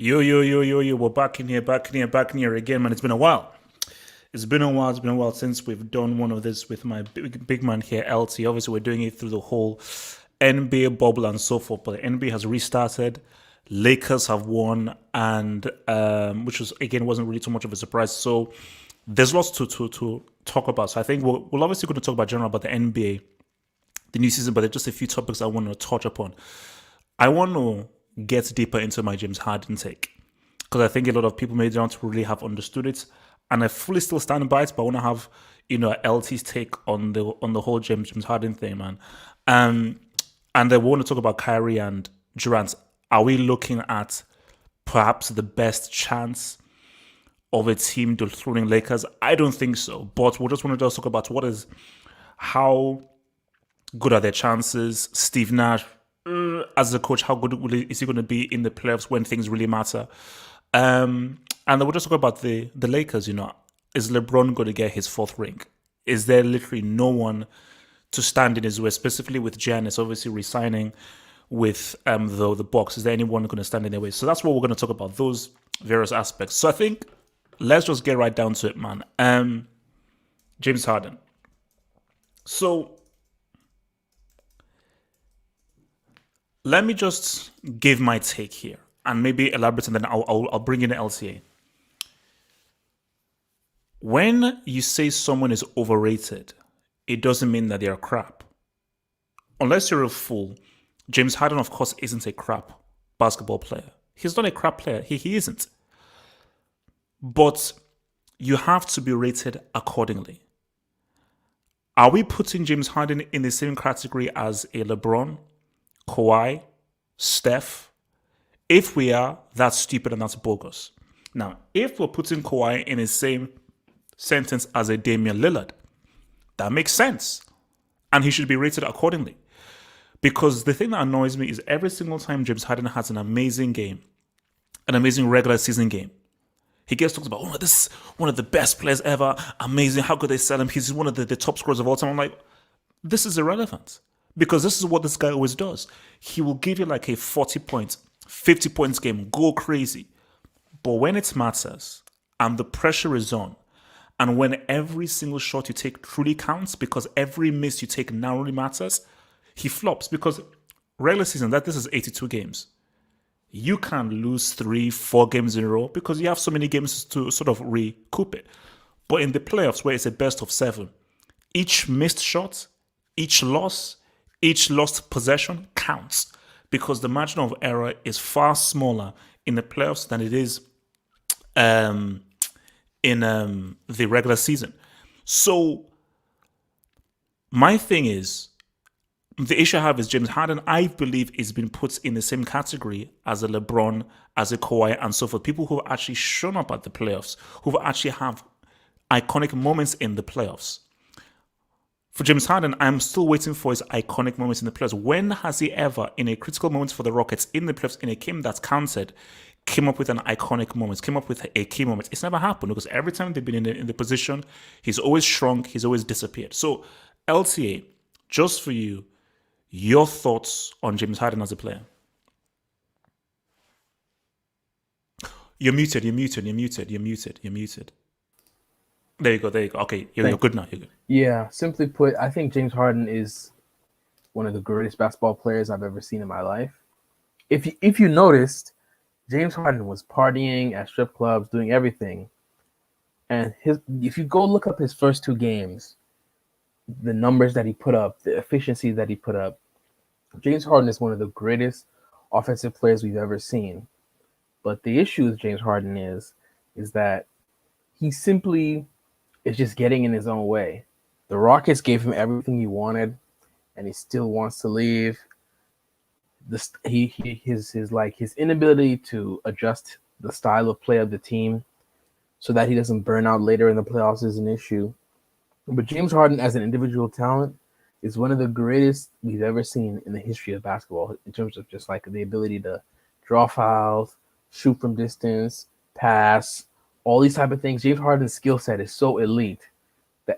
Yo. We're back in here again, man. It's been a while. It's been a while. It's been a while since we've done one of this with my big man here, LT. Obviously, we're doing it through the whole NBA bubble and so forth. But the NBA has restarted. Lakers have won, and which was again wasn't really too much of a surprise. So there's lots to talk about. So I think we're obviously going to talk about general about the NBA, the new season, but there's just a few topics I want to touch upon. I want to get deeper into my James Harden take because I think a lot of people may not really have understood it, and I fully still stand by it. But I want to have LT's take on the whole James Harden thing, man. And then we want to talk about Kyrie and Durant. Are we looking at perhaps the best chance of a team dethroning Lakers? I don't think so. But we just want to talk about how good are their chances. Steve Nash, as a coach, how good is he going to be in the playoffs when things really matter? And then we'll just talk about the Lakers. Is LeBron going to get his fourth ring? Is there literally no one to stand in his way, specifically with Giannis obviously resigning with the Bucks? Is there anyone going to stand in their way? So that's what we're going to talk about, those various aspects. So I think let's just get right down to it, man. James Harden. So let me just give my take here and maybe elaborate, and then I'll bring in the LCA. When you say someone is overrated, it doesn't mean that they are crap. Unless you're a fool, James Harden, of course, isn't a crap basketball player. He's not a crap player. He isn't. But you have to be rated accordingly. Are we putting James Harden in the same category as a LeBron, Kawhi, Steph? If we are, that's stupid and that's bogus. Now, if we're putting Kawhi in the same sentence as a Damian Lillard, that makes sense. And he should be rated accordingly. Because the thing that annoys me is every single time James Harden has an amazing game, an amazing regular season game, he gets talked about, this is one of the best players ever, amazing, how could they sell him? He's one of the top scorers of all time. I'm like, this is irrelevant. Because this is what this guy always does. He will give you like a 40 points, 50 points game, go crazy. But when it matters and the pressure is on, and when every single shot you take truly counts, because every miss you take now really matters, he flops. Because regular season, this is 82 games. You can lose 3-4 games in a row because you have so many games to sort of recoup it. But in the playoffs, where it's a best of 7, each missed shot, each lost possession counts, because the margin of error is far smaller in the playoffs than it is in the regular season. So my thing is, the issue I have is James Harden, I believe, is been put in the same category as a LeBron, as a Kawhi, and so forth. People who have actually shown up at the playoffs, who actually have iconic moments in the playoffs. For James Harden, I'm still waiting for his iconic moments in the playoffs. When has he ever, in a critical moment for the Rockets, in the playoffs, in a game that's counted, came up with an iconic moment, came up with a key moment? It's never happened, because every time they've been in the position, he's always shrunk, he's always disappeared. So, LTA, just for you, your thoughts on James Harden as a player? You're muted. There you go. Okay, you're good now. You're good. Yeah, simply put, I think James Harden is one of the greatest basketball players I've ever seen in my life. If you noticed, James Harden was partying at strip clubs, doing everything. And if you go look up his first 2 games, the numbers that he put up, the efficiency that he put up, James Harden is one of the greatest offensive players we've ever seen. But the issue with James Harden is that he simply is just getting in his own way. The Rockets gave him everything he wanted, and he still wants to leave. His inability to adjust the style of play of the team so that he doesn't burn out later in the playoffs is an issue. But James Harden as an individual talent is one of the greatest we've ever seen in the history of basketball, in terms of just like the ability to draw fouls, shoot from distance, pass, all these type of things. James Harden's skill set is so elite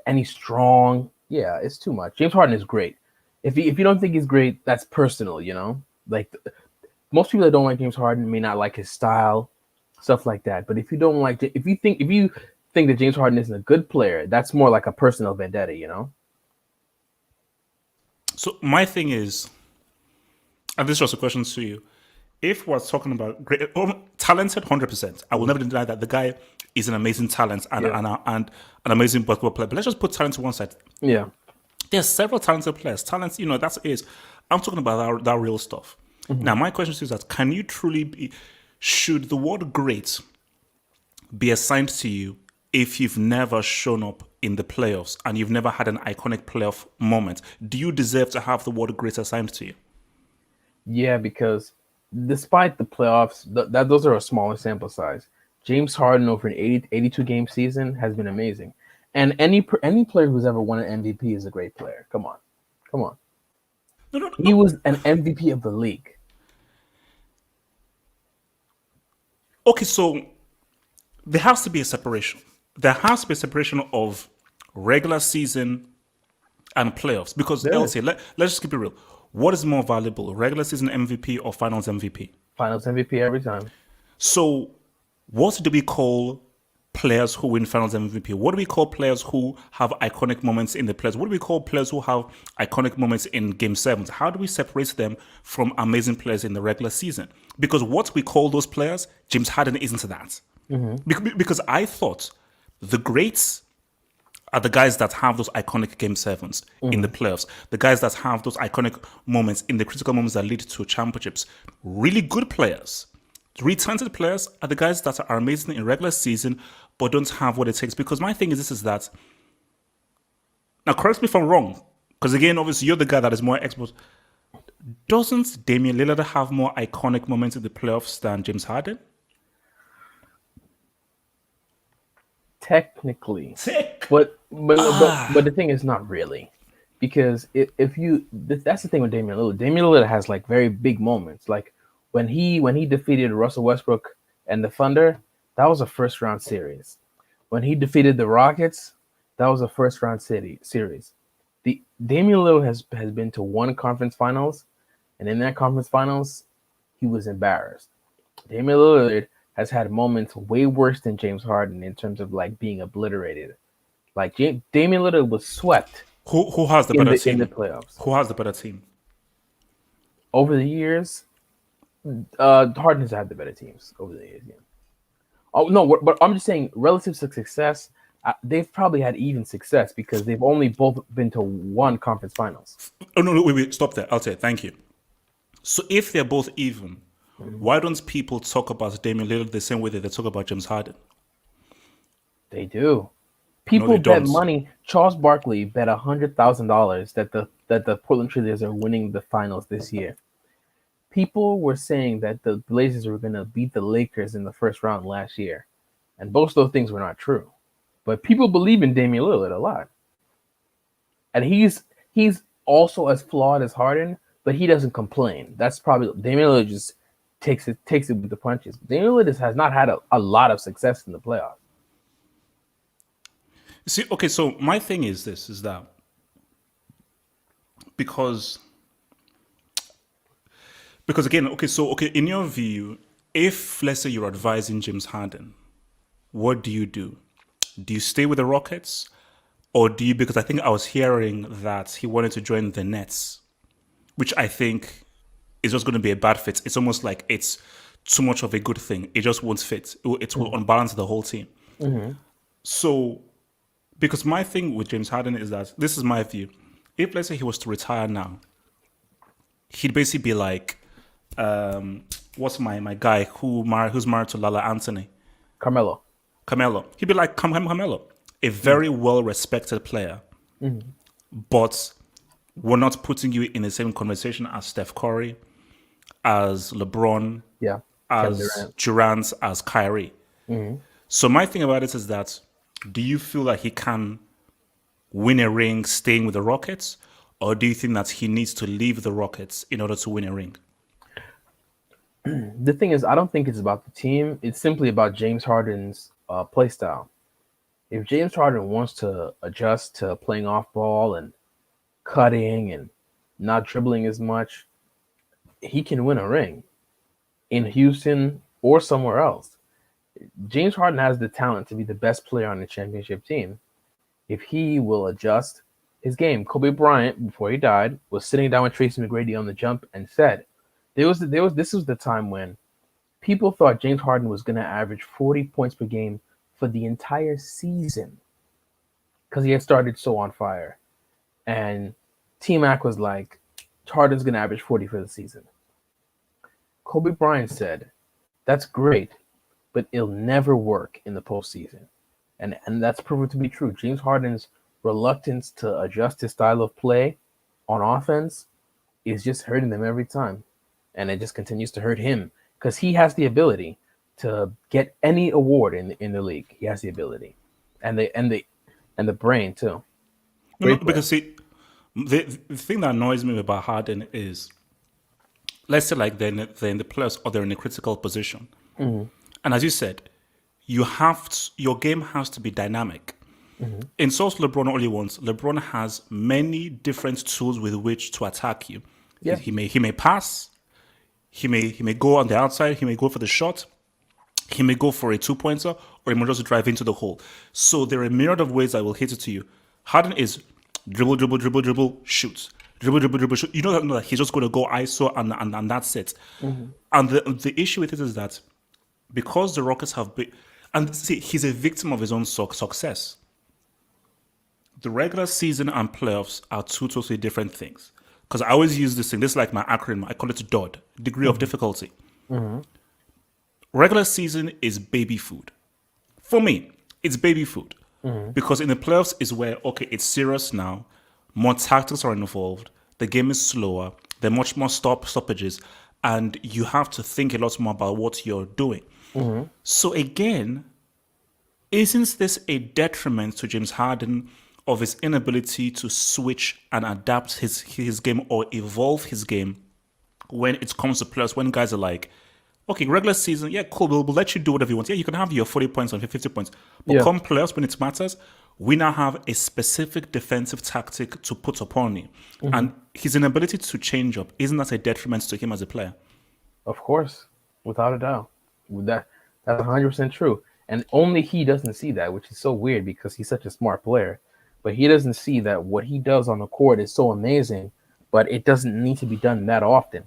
and he's strong. Yeah, it's too much. James Harden is great. If you don't think he's great, that's personal, Like most people that don't like James Harden may not like his style. stuff like that. But if you don't like, if you think that James Harden isn't a good player, that's more like a personal vendetta, you know? So my thing is, and this was a question to you. If we're talking about great, talented, 100%, I will never deny that the guy is an amazing talent and an amazing basketball player. But let's just put talent to one side. Yeah. There's several talented players. Talents, that's it. I'm talking about that real stuff. Now, my question is that can you truly be, should the word great be assigned to you if you've never shown up in the playoffs and you've never had an iconic playoff moment? Do you deserve to have the word great assigned to you? Yeah, because despite the playoffs, those are a smaller sample size. James Harden over an 82 game season has been amazing. And any player who's ever won an MVP is a great player. Come on. No. He was an MVP of the league. Okay, so there has to be a separation. There has to be a separation of regular season and playoffs. Because LC, let's just keep it real. What is more valuable, regular season MVP or finals MVP? Finals MVP every time. So what do we call players who win finals MVP? What do we call players who have iconic moments in the playoffs? What do we call players who have iconic moments in game sevens? How do we separate them from amazing players in the regular season? Because what we call those players, James Harden isn't that. Because I thought the greats are the guys that have those iconic game sevens in the playoffs, the guys that have those iconic moments in the critical moments that lead to championships. Really good players, really talented players are the guys that are amazing in regular season but don't have what it takes. Because my thing is that, now correct me if I'm wrong, because again, obviously you're the guy that is more expert. Doesn't Damian Lillard have more iconic moments in the playoffs than James Harden? Technically, but the thing is not really, because that's the thing with Damian Lillard. Damian Lillard has like very big moments, like when he defeated Russell Westbrook and the Thunder, that was a first round series. When he defeated the Rockets, that was a first round series. The Damian Lillard has been to one conference finals, and in that conference finals, he was embarrassed. Damian Lillard has had moments way worse than James Harden in terms of like being obliterated. Like Damian Lillard was swept. Who has the better team in the playoffs? Who has the better team over the years? Harden has had the better teams over the years. Yeah. Oh no, but I'm just saying relative to success, they've probably had even success because they've only both been to one conference finals. Oh no, wait, stop there. I'll say thank you. So if they're both even, why don't people talk about Damian Lillard the same way that they talk about James Harden? They do. People bet money. Charles Barkley bet $100,000 that the Portland Trailblazers are winning the finals this year. People were saying that the Blazers were going to beat the Lakers in the first round last year, and both of those things were not true. But people believe in Damian Lillard a lot, and he's also as flawed as Harden, but he doesn't complain. That's probably Damian Lillard just takes it with the punches. Damian Lillard has not had a lot of success in the playoffs. See, okay, so my thing is that because again, okay, in your view, if let's say you're advising James Harden, what do you do? Do you stay with the Rockets, or do you? Because I think I was hearing that he wanted to join the Nets, which I think is just going to be a bad fit. It's almost like it's too much of a good thing. It just won't fit. It will unbalance the whole team. So, because my thing with James Harden is that this is my view. If let's say he was to retire now, he'd basically be like, what's my guy who's married to Lala Anthony? Carmelo. He'd be like Carmelo, a very well-respected player, but we're not putting you in the same conversation as Steph Curry, as LeBron, as Durant, as Kyrie. So my thing about it is that, do you feel like he can win a ring staying with the Rockets, or do you think that he needs to leave the Rockets in order to win a ring? The thing is, I don't think it's about the team. It's simply about James Harden's play style. If James Harden wants to adjust to playing off ball and cutting and not dribbling as much, he can win a ring in Houston or somewhere else. James Harden has the talent to be the best player on the championship team if he will adjust his game. Kobe Bryant, before he died, was sitting down with Tracy McGrady on the jump and said, this was the time when people thought James Harden was going to average 40 points per game for the entire season because he had started so on fire. And T-Mac was like, Harden's going to average 40 for the season. Kobe Bryant said, that's great, but it'll never work in the postseason. And that's proven to be true. James Harden's reluctance to adjust his style of play on offense is just hurting them every time. And it just continues to hurt him because he has the ability to get any award in the league. He has the ability. And the brain too. No, because see, the thing that annoys me about Harden is, let's say like they're in the playoffs or they're in a critical position. Mm-hmm. And as you said, your game has to be dynamic. Mm-hmm. In source LeBron only once, LeBron has many different tools with which to attack you. Yeah. He may pass, he may go on the outside, he may go for the shot, he may go for a 2-pointer, or he may just drive into the hole. So there are a myriad of ways I will hit it to you. Harden is dribble, dribble, dribble, dribble, shoot. Dribble, dribble, dribble, shoot. You know that he's just going to go ISO and that's it. Mm-hmm. And the issue with it is that because the Rockets have been, and see, he's a victim of his own success. The regular season and playoffs are two totally different things. Because I always use this thing. This is like my acronym. I call it DOD, degree of difficulty. Mm-hmm. Regular season is baby food. For me, it's baby food. Mm-hmm. Because in the playoffs is where, okay, it's serious now. More tactics are involved. The game is slower. There are much more stoppages. And you have to think a lot more about what you're doing. Mm-hmm. So again, isn't this a detriment to James Harden of his inability to switch and adapt his game or evolve his game when it comes to playoffs, when guys are like, okay, regular season, yeah, cool, we'll let you do whatever you want. Yeah, you can have your 40 points and 50 points. But come playoffs, when it matters, we now have a specific defensive tactic to put upon you. Mm-hmm. And his inability to change up, isn't that a detriment to him as a player? Of course, without a doubt. That's 100% true. And only he doesn't see that, which is so weird because he's such a smart player. But he doesn't see that what he does on the court is so amazing, but it doesn't need to be done that often.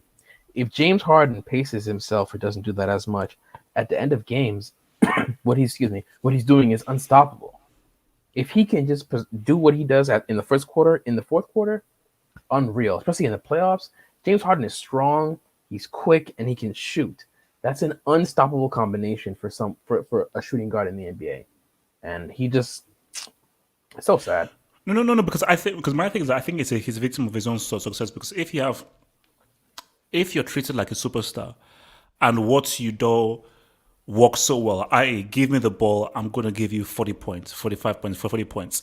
If James Harden paces himself or doesn't do that as much, at the end of games, what he's doing is unstoppable. If he can just do what he does in the first quarter, in the fourth quarter, unreal. Especially in the playoffs, James Harden is strong, he's quick, and he can shoot. That's an unstoppable combination for a shooting guard in the NBA, and he just. It's so sad. No. Because my thing is that I think he's a victim of his own success. Because if you're treated like a superstar, and what you do works so well, i.e., give me the ball, I'm going to give you 40 points, 45 points, 40 points.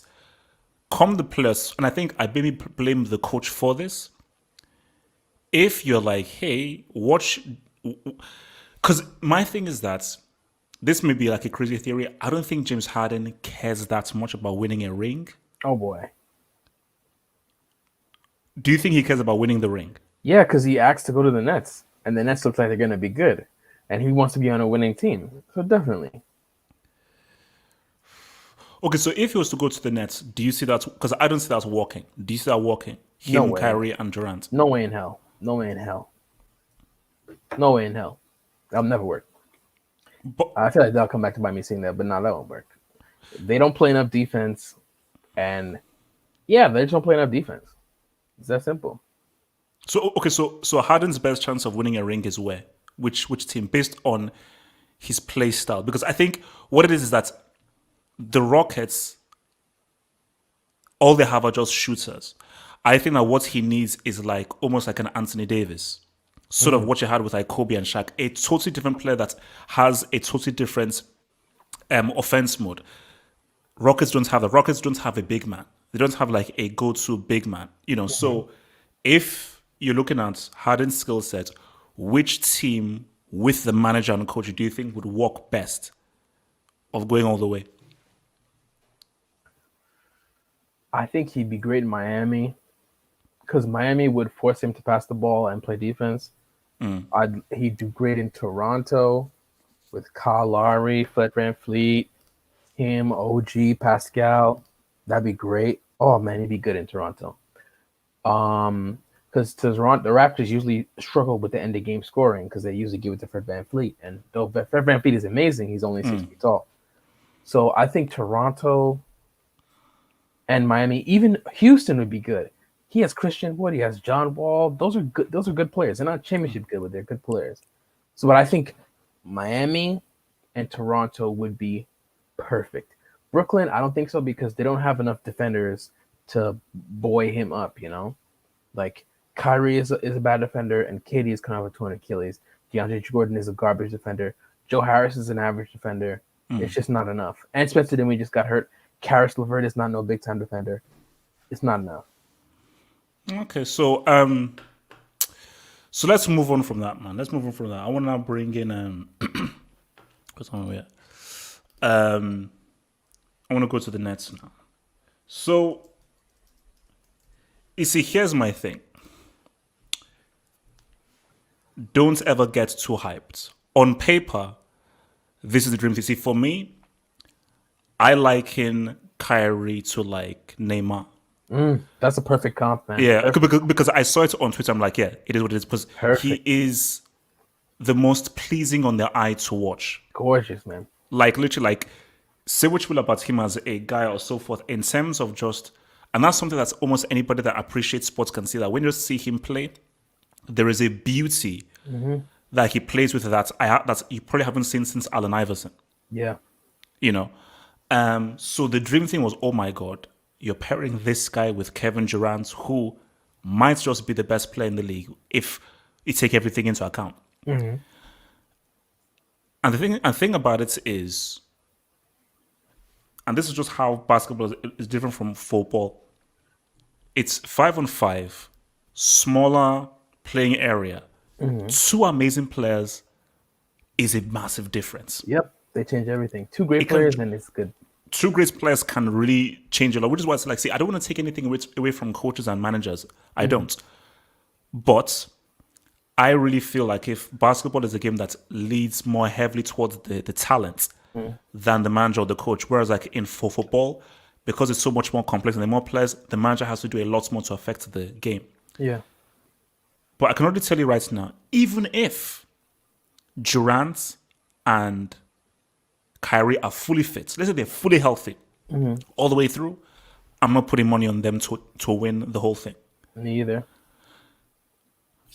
Come the players, and I think I maybe blame the coach for this. If you're like, hey, watch, because my thing is that. This may be like a crazy theory. I don't think James Harden cares that much about winning a ring. Oh, boy. Do you think he cares about winning the ring? Yeah, because he asked to go to the Nets, and the Nets look like they're going to be good. And he wants to be on a winning team. So definitely. Okay, so if he was to go to the Nets, do you see that? Because I don't see that working. Do you see that working? Him, Kyrie, and Durant. No way in hell. No way in hell. No way in hell. That'll never work. But, I feel like they'll come back to bite me saying that, but no, that won't work. They don't play enough defense, and yeah, they just don't play enough defense. It's that simple. So okay, so Harden's best chance of winning a ring is where? Which team? Based on his play style, because I think what it is that the Rockets, all they have are just shooters. I think that what he needs is like almost like an Anthony Davis. Sort of what you had with like Kobe and Shaq, a totally different player that has a totally different offense mode. Rockets don't have that. Rockets don't have a big man. They don't have like a go-to big man. So if you're looking at Harden's skill set, which team with the manager and coach do you think would work best of going all the way? I think he'd be great in Miami because Miami would force him to pass the ball and play defense. He'd do great in Toronto. with Kyle Lowry, Fred VanVleet, him, OG, Pascal. That'd be great. Oh man, he'd be good in Toronto. Because Toronto, the Raptors usually struggle with the end of game scoring because they usually give it to Fred VanVleet, and though Fred VanVleet is amazing, he's only 6 feet tall. So I think Toronto and Miami, even Houston would be good. He has Christian Wood, he has John Wall. Those are good. Those are good players. They're not championship good, but they're good players. So, but I think Miami and Toronto would be perfect. Brooklyn, I don't think so because they don't have enough defenders to buoy him up. You know, like Kyrie is a bad defender, and KD is kind of a torn Achilles. DeAndre Jordan is a garbage defender. Joe Harris is an average defender. It's just not enough. And Spencer Dinwiddie just got hurt. Karis LeVert is not no big time defender. It's not enough. Okay, so let's move on from that, man. Let's move on from that. I want to now bring in what's on here? I want to go to the Nets now. So, you see, here's my thing. Don't ever get too hyped. On paper, this is the dream team. See, for me, I liken Kyrie to like Neymar. That's a perfect comp, man. Yeah, because I saw it on Twitter. I'm like, yeah, it is what it is. Because he is the most pleasing on the eye to watch. Gorgeous, man. Like, literally, like, say what you will about him as a guy or so forth, in terms of just, and that's something that's almost anybody that appreciates sports can see, that when you see him play, there is a beauty that he plays with that you probably haven't seen since Allen Iverson. Yeah. You know? So the dream thing was, oh my God, you're pairing this guy with Kevin Durant, who might just be the best player in the league if you take everything into account. And the thing about it is, and this is just how basketball is different from football. It's 5-on-5, smaller playing area. Two amazing players is a massive difference. Yep, they change everything. Two great players, and it's good. Two great players can really change a lot, which is why it's like, see, I don't want to take anything away from coaches and managers. I don't. But I really feel like if basketball is a game that leads more heavily towards the talent than the manager or the coach, whereas like in football, because it's so much more complex and there are more players, the manager has to do a lot more to affect the game. Yeah. But I can already tell you right now, even if Durant and Kyrie are fully fit, let's say they're fully healthy all the way through, I'm not putting money on them to win the whole thing. Me either.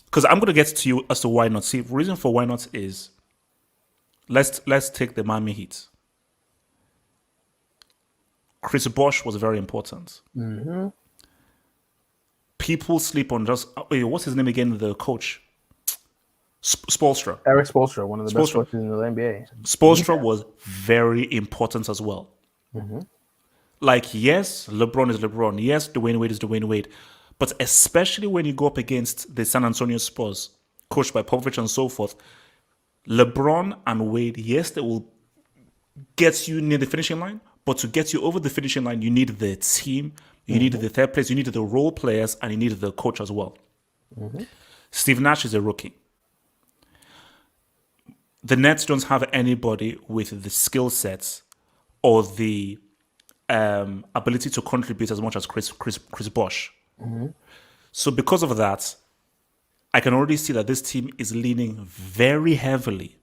Because I'm going to get to you as to why not. See, the reason for why not is, let's take the Miami Heat. Chris Bosh was very important. People sleep on just, what's his name again, the coach? Spoelstra. Eric Spoelstra, one of the best coaches in the NBA. Spoelstra was very important as well. Like, yes, LeBron is LeBron. Yes, Dwayne Wade is Dwayne Wade. But especially when you go up against the San Antonio Spurs, coached by Popovich and so forth, LeBron and Wade, yes, they will get you near the finishing line, but to get you over the finishing line, you need the team, you need the third place, you need the role players, and you need the coach as well. Steve Nash is a rookie. The Nets don't have anybody with the skill sets or the ability to contribute as much as Chris Bosh. So because of that, I can already see that this team is leaning very heavily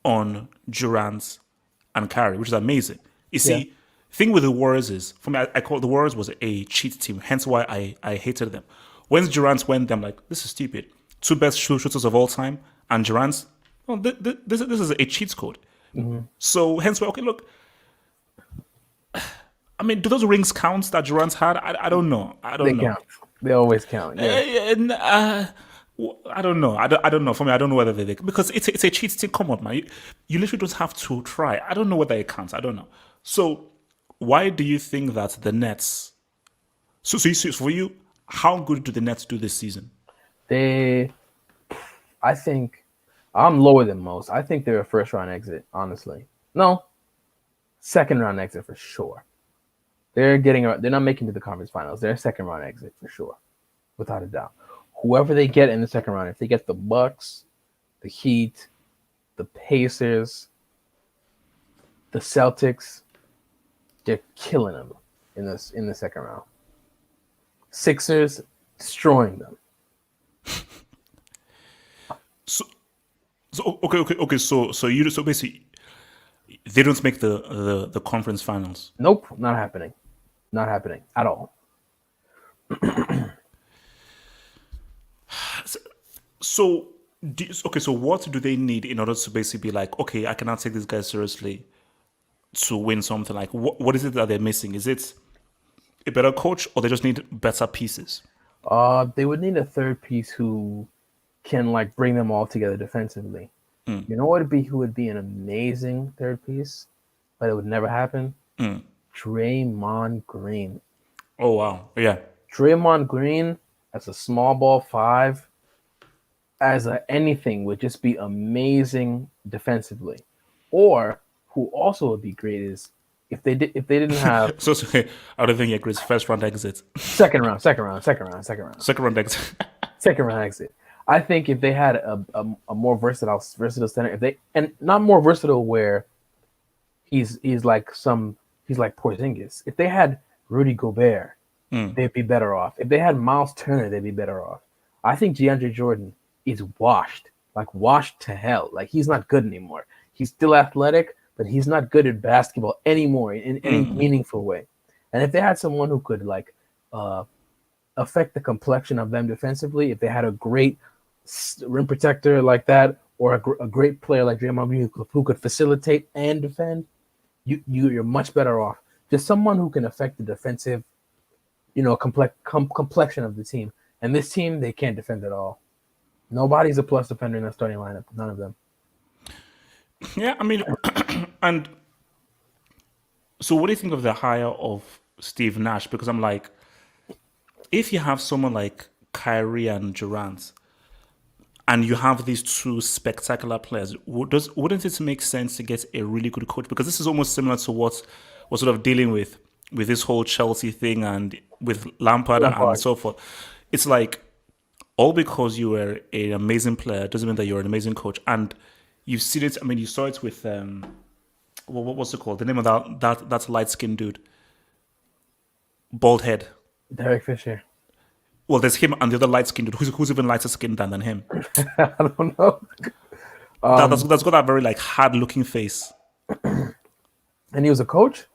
on Durant and Kyrie, which is amazing. You see, thing with the Warriors is, for me, I call the Warriors was a cheat team, hence why I hated them. When Durant went there, I'm like, this is stupid. Two best shooters of all time, and Durant, well, this is a cheat code. So hence why, okay, look, I mean, do those rings count that Durant had? I don't know. I don't know. They count. They always count. Yeah. I don't know. I don't know. For me, I don't know whether they because it's a cheat team. Come on, man. You literally don't have to try. I don't know whether it counts. I don't know. So why do you think that the Nets? So for you, how good do the Nets do this season? I think I'm lower than most. I think they're a first round exit. Honestly, no, second round exit for sure. They're not making it to the conference finals. They're a second round exit for sure, without a doubt. Whoever they get in the second round, if they get the Bucks, the Heat, the Pacers, The Celtics, they're killing them in the second round. Sixers destroying them. So okay. So basically, they don't make the conference finals. Nope, not happening. Not happening at all. So so what do they need in order to basically be like, okay, I cannot take these guys seriously to win something? Like, what is it that they're missing? Is it a better coach, or they just need better pieces? They would need a third piece who can like bring them all together defensively. You know what would be who would be an amazing third piece, but it would never happen? Draymond Green. Oh wow, yeah. Draymond Green as a small ball five, as anything would just be amazing defensively. Or who also would be great is if they didn't have So I don't think Chris first round exit, second round second round exit. second round exit. I think if they had a more versatile center, if they and not more versatile where he's like Porzingis. If they had Rudy Gobert, they'd be better off. If they had Miles Turner, they'd be better off. I think DeAndre Jordan is washed to hell. Like he's not good anymore. He's still athletic, but he's not good at basketball anymore in any meaningful way. And if they had someone who could like affect the complexion of them defensively, if they had a great rim protector like that, or a great player like Draymond Green who could facilitate and defend, you're much better off. Just someone who can affect the defensive, complexion of the team. And this team, they can't defend at all. Nobody's a plus defender in the starting lineup. None of them. Yeah, I mean, and so what do you think of the hire of Steve Nash? Because I'm like, if you have someone like Kyrie and Durant, and you have these two spectacular players, wouldn't it make sense to get a really good coach? Because this is almost similar to what we're sort of dealing with this whole Chelsea thing and with Lampard and so forth. It's like, all because you were an amazing player doesn't mean that you're an amazing coach. And you've seen it. I mean, you saw it with what's it called? The name of that light skinned dude, bald head. Derek Fisher. Well, there's him and the other light skinned dude who's even lighter skinned than him. I don't know. That's got that very like hard looking face. And he was a coach?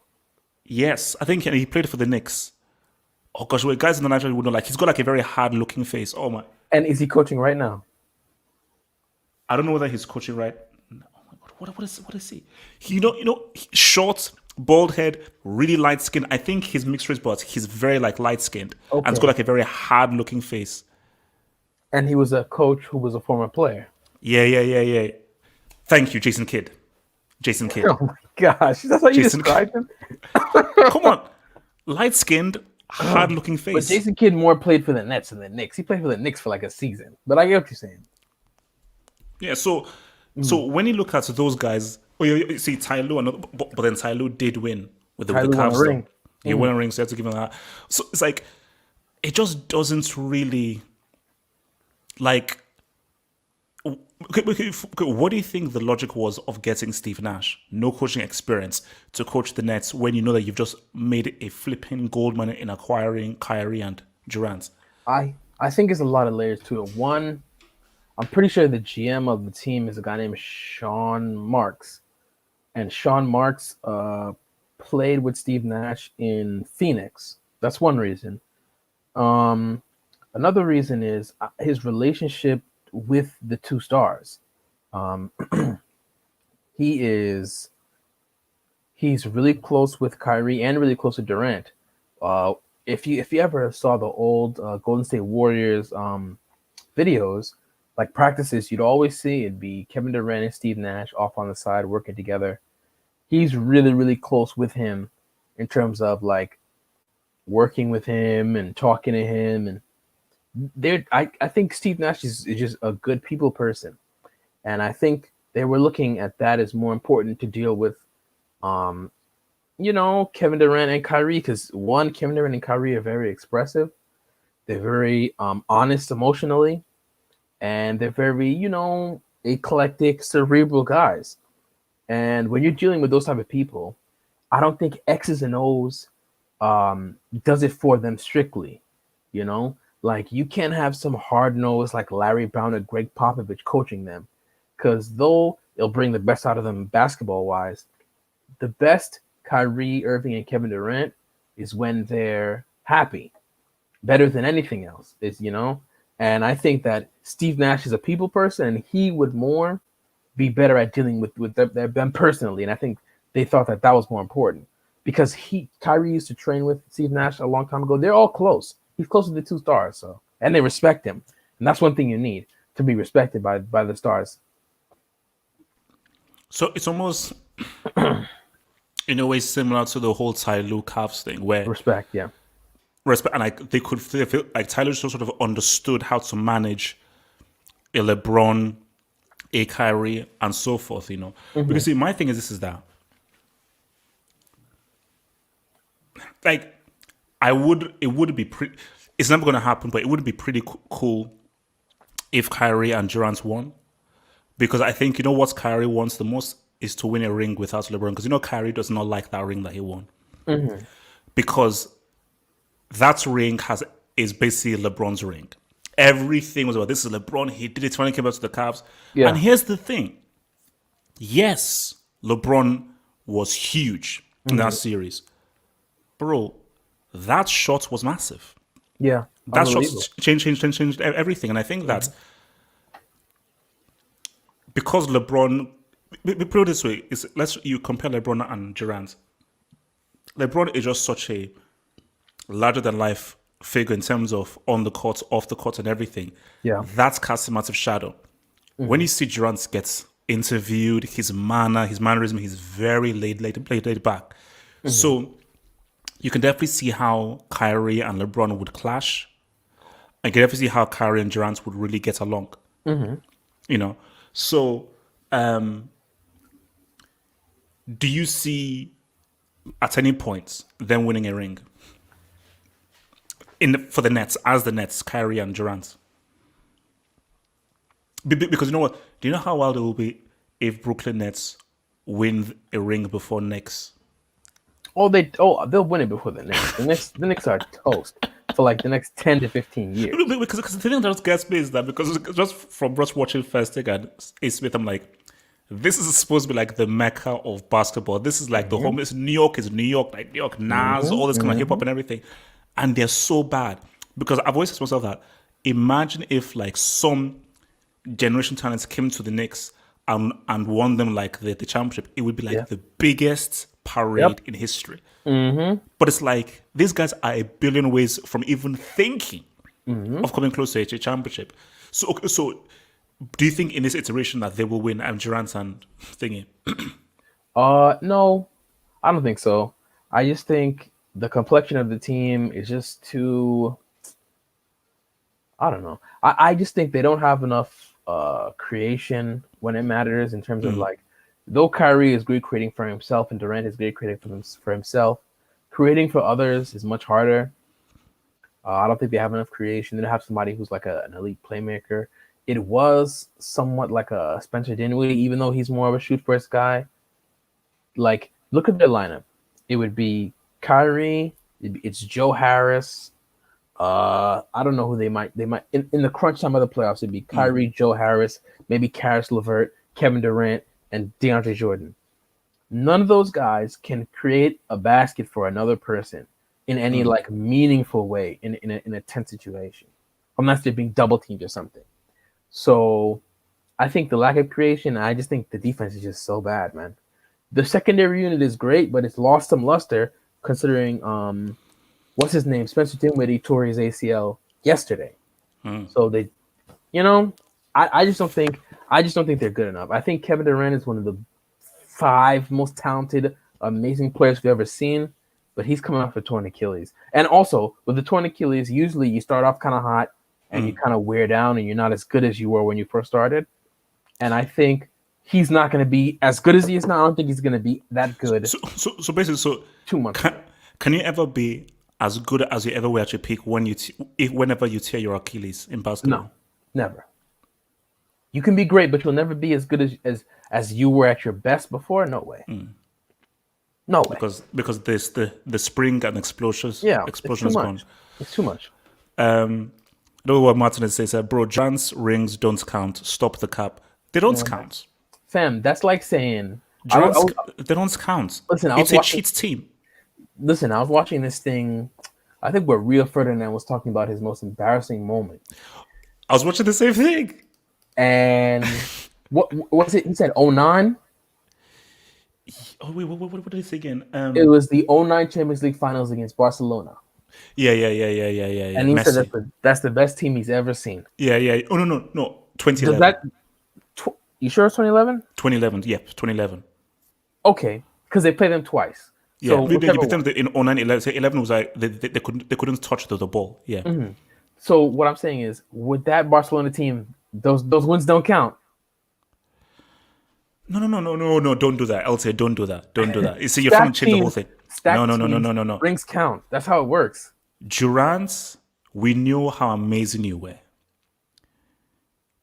Yes, I think he played for the Knicks. Oh gosh, well, guys in the Nigeria would know. Like he's got like a very hard looking face. Oh my! And is he coaching right now? I don't know whether he's coaching right. Oh my god, what is he? Short, bald head, really light skin. I think he's mixed race, but he's very like light skinned and he's got like a very hard looking face. And he was a coach who was a former player. Yeah. Thank you, Jason Kidd. Oh my gosh, that's how you described him. Come on, light skinned. Hard looking face. But Jason Kidd more played for the Nets than the Knicks. He played for the Knicks for like a season. But I get what you're saying. Yeah, so when you look at those guys, you see Ty Lue, but then Ty Lue did win with the Cavs. He won a ring, so you have to give him that. So it's like, it just doesn't really, like, what do you think the logic was of getting Steve Nash, no coaching experience, to coach the Nets when you know that you've just made a flipping gold mine in acquiring Kyrie and Durant? I think it's a lot of layers to it. One, I'm pretty sure the GM of the team is a guy named Sean Marks. And Sean Marks played with Steve Nash in Phoenix. That's one reason. Another reason is his relationship with the two stars. He's really close with Kyrie and really close with Durant. If you ever saw the old Golden State Warriors videos, like practices, you'd always see it'd be Kevin Durant and Steve Nash off on the side working together. He's really, really close with him in terms of like working with him and talking to him. And I think Steve Nash is just a good people person. And I think they were looking at that as more important to deal with, Kevin Durant and Kyrie, because one, Kevin Durant and Kyrie are very expressive. They're very honest emotionally, and they're very, eclectic, cerebral guys. And when you're dealing with those type of people, I don't think X's and O's does it for them strictly. You know, like you can't have some hard nose like Larry Brown or Greg Popovich coaching them, because though it'll bring the best out of them basketball wise, the best Kyrie Irving and Kevin Durant is when they're happy, better than anything else. Is and I think that Steve Nash is a people person, and he would more be better at dealing with them personally. And I think they thought that was more important because Kyrie used to train with Steve Nash a long time ago. They're all close. He's close to the two stars, and they respect him. And that's one thing you need to be respected by the stars. So it's almost in a way similar to the whole Ty Cavs thing, where Respect, yeah. respect, and like they feel like Tyler just sort of understood how to manage a LeBron, a Kyrie, and so forth. Because see, my thing is that like it would be pretty. It's never going to happen, but it would be pretty cool if Kyrie and Durant won, because I think what Kyrie wants the most is to win a ring without LeBron, because Kyrie does not like that ring that he won, because that ring is basically LeBron's ring. Everything was about this is LeBron. He did it when he came out to the Cavs. Yeah. And here's the thing. Yes, LeBron was huge in that series. Bro, that shot was massive. Yeah. That shot changed everything. And I think that because LeBron, put it this way, you compare LeBron and Durant. LeBron is just such a larger than life figure in terms of on the court, off the court, and everything. Yeah. That casts a massive shadow. When you see Durant gets interviewed, his mannerism, he's very laid back. So you can definitely see how Kyrie and LeBron would clash. And you can definitely see how Kyrie and Durant would really get along. So do you see at any point them winning a ring for the Nets, as the Nets, Kyrie and Durant? Because you know what? Do you know how wild it will be if Brooklyn Nets win a ring before Knicks? They'll win it before the Knicks. The Knicks are toast for like the next 10 to 15 years. Because the thing that just gets me is that because just from just watching First Take and A. Smith, I'm like, this is supposed to be like the mecca of basketball. This is like the home. New York, like New York, Nas, all this kind of hip hop and everything. And they're so bad. Because I've always said to myself that imagine if like some generation talents came to the Knicks and won them like the championship. It would be like the biggest parade in history. But it's like these guys are a billion ways from even thinking of coming close to a championship. So do you think in this iteration that they will win Durant and thingy? No, I don't think so. I just think the complexion of the team is just too. I don't know. I just think they don't have enough creation when it matters in terms of like, though Kyrie is great creating for himself and Durant is great creating for himself, creating for others is much harder. I don't think they have enough creation. They don't have somebody who's like an elite playmaker. It was somewhat like a Spencer Dinwiddie, even though he's more of a shoot first guy. Like, look at their lineup. It would be Kyrie. It's Joe Harris. I don't know who they might in the crunch time of the playoffs. It'd be Kyrie, Joe Harris, maybe Karis LeVert, Kevin Durant, and DeAndre Jordan. None of those guys can create a basket for another person in any like meaningful way in a tense situation, unless they're being double teamed or something. So I think the lack of creation, I just think the defense is just so bad, man. The secondary unit is great, but it's lost some luster considering what's his name? Spencer Dinwiddie tore his ACL yesterday. So they I just don't think they're good enough. I think Kevin Durant is one of the 5 most talented, amazing players we've ever seen, but he's coming off a torn Achilles. And also, with the torn Achilles, usually you start off kind of hot and you kind of wear down and you're not as good as you were when you first started. And I think he's not going to be as good as he is now. I don't think he's going to be that good. So basically, 2 months. Can you ever be as good as you ever were at your peak whenever you tear your Achilles in basketball? No, never. You can be great, but you'll never be as good as you were at your best before. No way. No way. Because this the spring and explosion it's too is much. gone. It's too much. Know what Martinez says, bro, Durant's rings don't count. Stop the cap. They don't count. Fam, that's like saying They don't count. Listen, it's a cheat team. Listen, I was watching this thing. I think where Rio Ferdinand was talking about his most embarrassing moment. I was watching the same thing. And what was it? He said 09? Oh wait, what did he say again? It was the 09 Champions League Finals against Barcelona. Yeah. And he said that's the best team he's ever seen. Yeah. Oh no. 2011. You sure it's 2011? 2011. Yep, 2011. Okay, because they played them twice. Yeah, so maybe in 09, 11 was like they couldn't touch the ball. Yeah. Mm-hmm. So what I'm saying is, with that Barcelona team, those wins don't count. No. Don't do that. I'll say don't do that. You see, you're trying to change the whole thing. No. Rings count. That's how it works. Durant, we knew how amazing you were.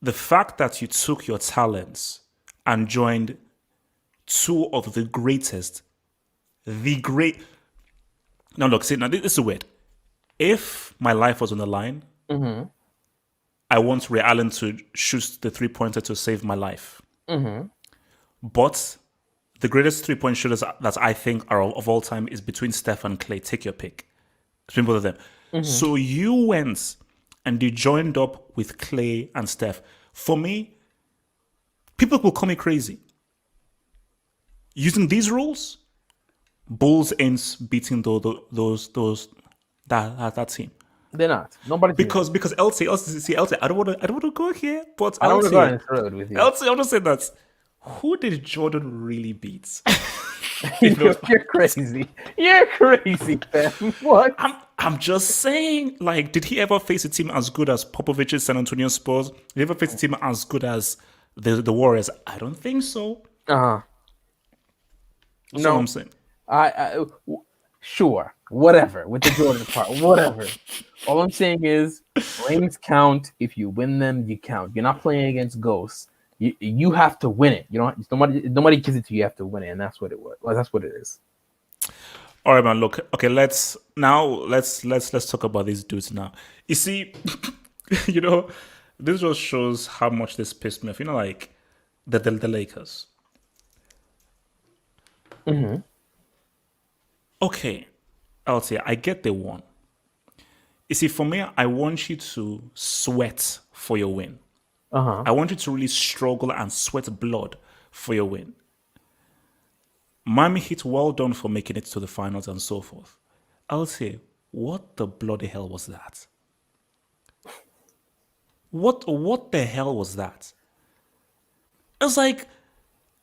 The fact that you took your talents and joined two of the greatest, Now look, see, now this is weird. If my life was on the line, I want Ray Allen to shoot the 3-pointer to save my life. But the greatest 3-point shooters that I think are of all time is between Steph and Clay. Take your pick. Between both of them. So you went and you joined up with Clay and Steph. For me, people will call me crazy. Using these rules, Bulls ends beating that team. They're not. Nobody. Because LT, I don't want to go here, but I don't want to go on this road with you. LT, I want to say that. Who did Jordan really beat? You're crazy. You're crazy, fam. What? I'm just saying, like, did he ever face a team as good as Popovich's San Antonio Spurs? Did he ever face a team as good as the Warriors? I don't think so. No, what I'm saying. Sure, whatever with the Jordan part, whatever. All I'm saying is rings count. If you win them, you count. You're not playing against ghosts. You have to win it. You don't. Nobody gives it to you. You have to win it, and that's what it was. Well, that's what it is. All right, man. Look, okay. Let's talk about these dudes now. You see, this just shows how much this pissed me off. Like the Lakers. Okay, I'll say I get they won. You see, for me, I want you to sweat for your win. I want you to really struggle and sweat blood for your win. Miami Heat, well done for making it to the finals and so forth. I'll say, what the bloody hell was that? What the hell was that? It's like,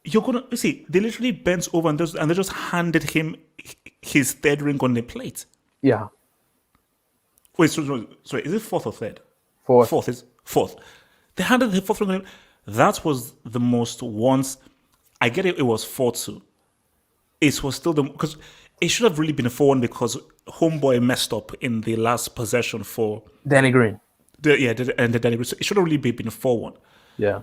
they literally bent over and they just handed him his third ring on the plate. Yeah. Wait, sorry, is it fourth or third? Fourth. They handed the fourth ring. That was the most once. I get it was 4-2. It was still because it should have really been a 4-1 because Homeboy messed up in the last possession for Danny Green. The Danny Green. So it should have really been a 4-1. Yeah.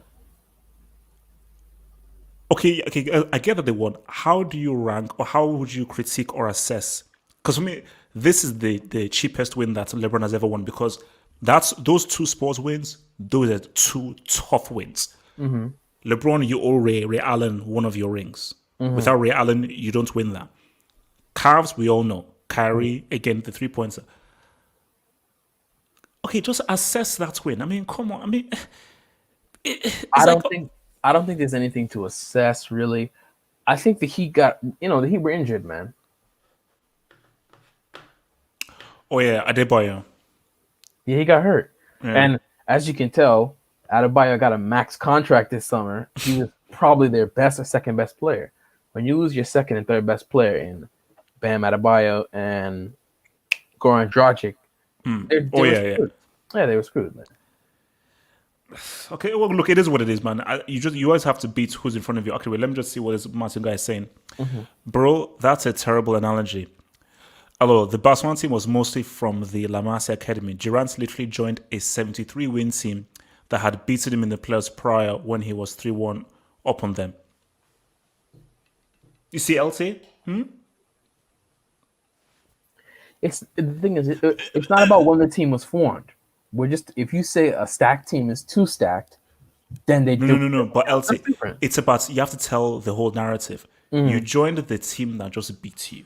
Okay, I get that they won. How do you rank or how would you critique or assess? Because for me, this is the cheapest win that LeBron has ever won because those two Spurs wins, those are two tough wins. LeBron, you owe Ray Allen one of your rings. Without Ray Allen, you don't win that. Cavs, we all know. Kyrie, again, the 3-pointer. Okay, just assess that win. I mean, come on. I mean, I don't think there's anything to assess, really. I think the Heat the Heat were injured, man. Oh, yeah, Adebayo. Yeah, he got hurt. Yeah. And as you can tell, Adebayo got a max contract this summer. He was probably their best or second best player. When you lose your second and third best player in Bam Adebayo and Goran Dragic, they were screwed. Yeah, they were screwed, man. Okay, well, look, it is what it is, man. You always have to beat who's in front of you. Okay, wait, let me just see what this Martin guy is saying. Bro, that's a terrible analogy. Although the Barcelona team was mostly from the La Masia Academy, Durant literally joined a 73-win team that had beaten him in the playoffs prior when he was 3-1 up on them. You see, LT? It's the thing is, it's not about when the team was formed. We're just if you say a stacked team is too stacked, then they do. No. But LT, That's different. it's about you have to tell the whole narrative. You joined the team that just beat you,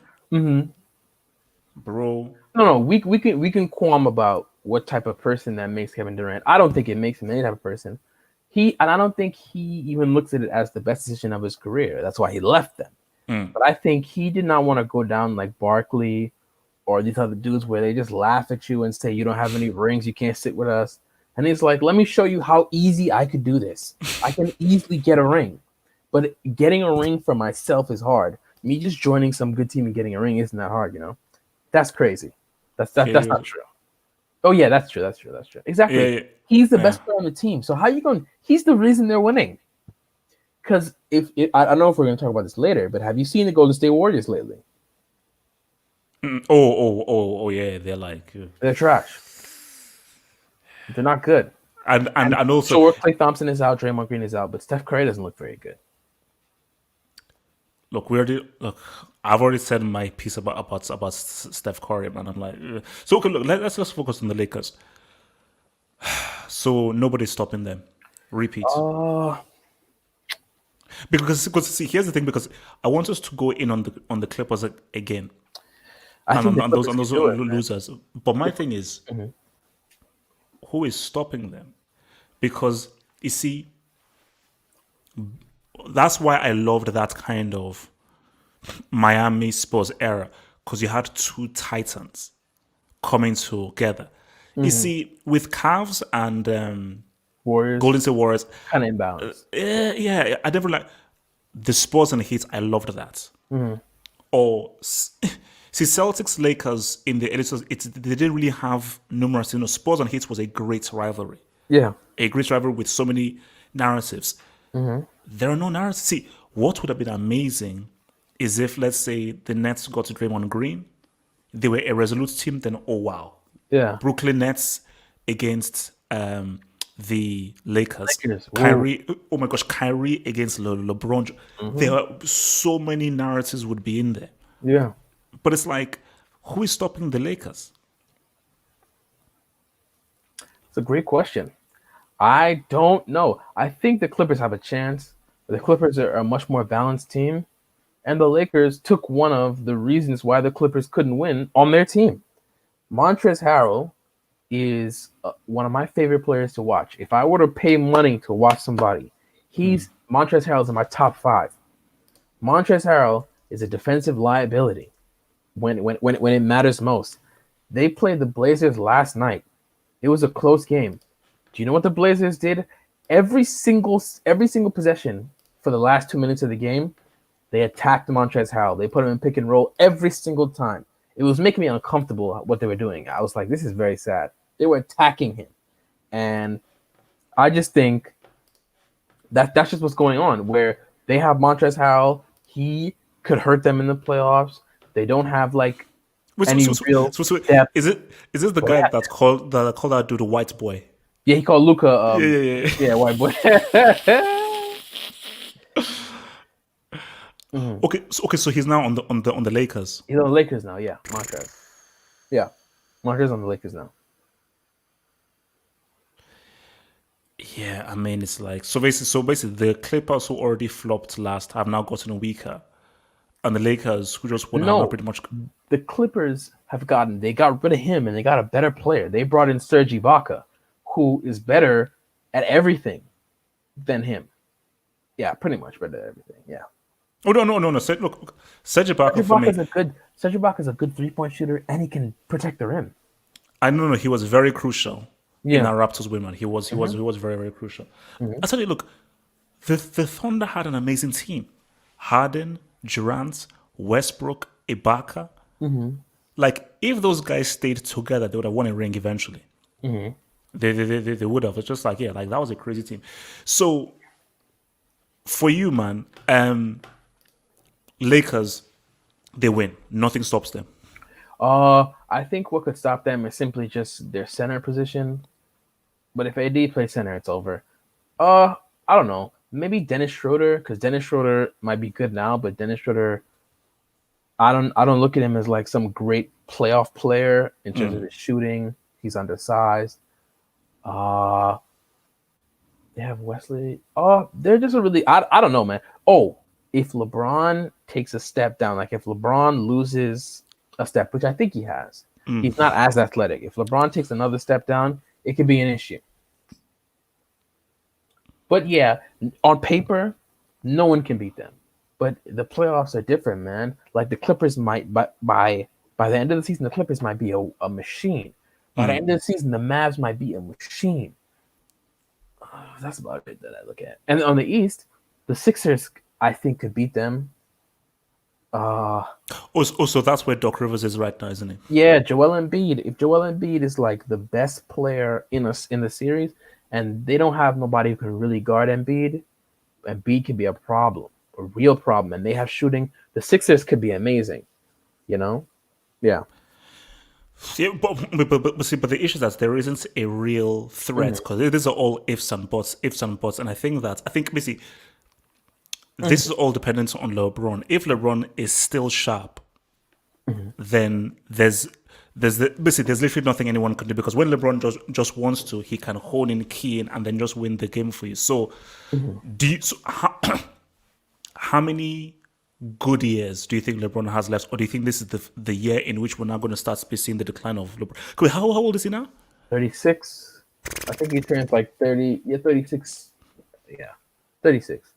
bro. No. We can qualm about what type of person that makes Kevin Durant. I don't think it makes him any type of person. I don't think he even looks at it as the best decision of his career. That's why he left them. But I think he did not want to go down like Barkley or these other dudes where they just laugh at you and say you don't have any rings, you can't sit with us. And he's like, let me show you how easy I could do this. I can easily get a ring. But getting a ring for myself is hard. Me just joining some good team and getting a ring isn't that hard, you know? That's crazy. That's not true. Oh yeah, that's true. Exactly. Yeah. He's the best player on the team. So how you going? He's the reason they're winning. Because I don't know if we're going to talk about this later, but have you seen the Golden State Warriors lately? Oh yeah, They're trash. They're not good. and also Sure, Klay Thompson is out, Draymond Green is out, but Steph Curry doesn't look very good. look. I've already said my piece about Steph Curry, man. I'm like, ugh. So okay, look, let's just focus on the Lakers. So nobody's stopping them. Repeat. Because see, here's the thing. Because I want us to go in on the Clippers again. I think And those do it, losers. But my thing is, who is stopping them? Because you see, that's why I loved that kind of Miami Spurs era, because you had two titans coming together. You see, with Cavs and Warriors, Golden State Warriors, kind of imbalanced. yeah, I never like the Spurs and the Heat. I loved that. Or see, Celtics Lakers in the early they didn't really have numerous. Spurs and Heat was a great rivalry. Yeah. A great rivalry with so many narratives. There are no narratives. See, what would have been amazing is if, let's say, the Nets got to Draymond Green, they were a resolute team. Then, oh wow, Yeah. Brooklyn Nets against the Lakers. Whoa. Kyrie, oh my gosh, Kyrie against LeBron. There are so many narratives would be in there. Yeah. But it's like, who is stopping the Lakers? It's a great question. I don't know. I think the Clippers have a chance. The Clippers are a much more balanced team. And the Lakers took one of the reasons why the Clippers couldn't win on their team. Montrezl Harrell is one of my favorite players to watch. If I were to pay money to watch somebody, Montrezl Harrell is in my top 5. Montrezl Harrell is a defensive liability when it matters most. They played the Blazers last night. It was a close game. Do you know what the Blazers did? Every single possession for the last 2 minutes of the game, they attacked Montrezl Harrell. They put him in pick and roll every single time. It was making me uncomfortable what they were doing. I was like, this is very sad. They were attacking him. And I just think that's just what's going on, where they have Montrezl Harrell. He could hurt them in the playoffs. They don't have like any real depth. Is this the guy that called that dude a white boy? Yeah, he called Luka. Yeah, white boy. Okay, so he's now on the Lakers. He's on the Lakers now. Yeah, Montrezl. Yeah, Montrezl on the Lakers now. Yeah, I mean it's like so basically the Clippers who already flopped last have now gotten weaker, and the Lakers who just won have pretty much. The Clippers they got rid of him and they got a better player. They brought in Serge Ibaka, who is better at everything than him. Yeah, pretty much better at everything. Yeah. Oh no! Look, Serge Ibaka for me. Serge Ibaka is a good 3-point shooter, and he can protect the rim. I don't know. He was very crucial in our Raptors win, man. He was very, very crucial. I tell you, look, the Thunder had an amazing team. Harden, Durant, Westbrook, Ibaka. Like if those guys stayed together, they would have won a ring eventually. They would have. It's just like like that was a crazy team. So for you, man, Lakers, they win. Nothing stops them. I think what could stop them is simply just their center position. But if AD plays center, it's over. I don't know. Maybe Dennis Schroeder, because Dennis Schroeder might be good now, but Dennis Schroeder, I don't look at him as like some great playoff player in terms of his shooting. He's undersized. They have Wesley. They're just a really I don't know, man. Oh, if LeBron takes a step down, like if LeBron loses a step, which I think he has, he's not as athletic. If LeBron takes another step down, it could be an issue. But yeah, on paper, no one can beat them. But the playoffs are different, man. Like the Clippers might, by the end of the season, the Clippers might be a machine. By the end of the season, the Mavs might be a machine. That's about it that I look at. And on the East, the Sixers, I think, could beat them. Also, that's where Doc Rivers is right now, isn't he? Yeah, Joel Embiid. If Joel Embiid is like the best player in the series, and they don't have nobody who can really guard Embiid, Embiid can be a problem, a real problem. And they have shooting. The Sixers could be amazing, you know? Yeah. Yeah, but the issue is that there isn't a real threat because these are all ifs and buts, and I think basically this is all dependent on LeBron. If LeBron is still sharp, then there's literally nothing anyone can do because when LeBron just wants to, he can hone in, key in, and then just win the game for you. So, how many good years do you think LeBron has left, or do you think this is the year in which we're now going to start seeing the decline of LeBron? How old is he now? 36. I think he turns like 30. Yeah, 36. Yeah, 36.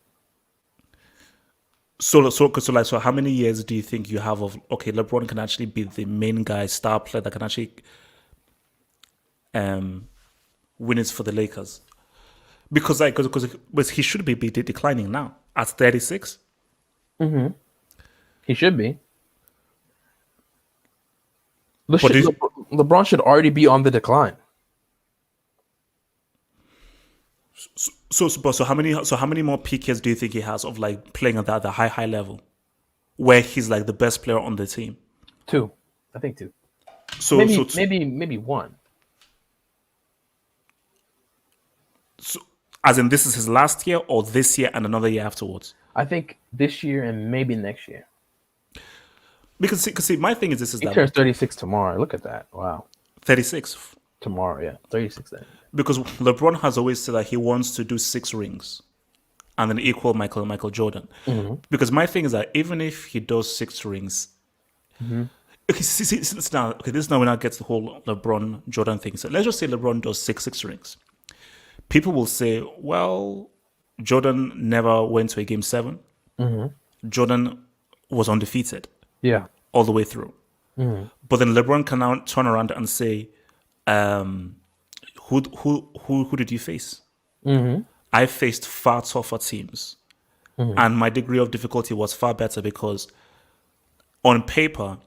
So how many years do you think you have of LeBron can actually be the main guy, star player that can actually win it for the Lakers? Because he should be declining now at 36. He should be. LeBron should already be on the decline. So how many more peak years do you think he has of like playing at the high level, where he's like the best player on the team? 2, I think 2. So maybe 1. So, as in, this is his last year, or this year and another year afterwards? I think this year and maybe next year. Because see, my thing is this: he turns 36 tomorrow. Look at that! Wow, 36 tomorrow. Yeah, 36 then. Because LeBron has always said that he wants to do 6 rings, and then equal Michael Jordan. Because my thing is that even if he does 6 rings, okay, this is now when I get to the whole LeBron Jordan thing. So let's just say LeBron does 6 rings. People will say, well, Jordan never went to a game 7. Jordan was undefeated. Yeah. All the way through. But then LeBron can now turn around and say, who did you face? I faced far tougher teams. And my degree of difficulty was far better because on paper,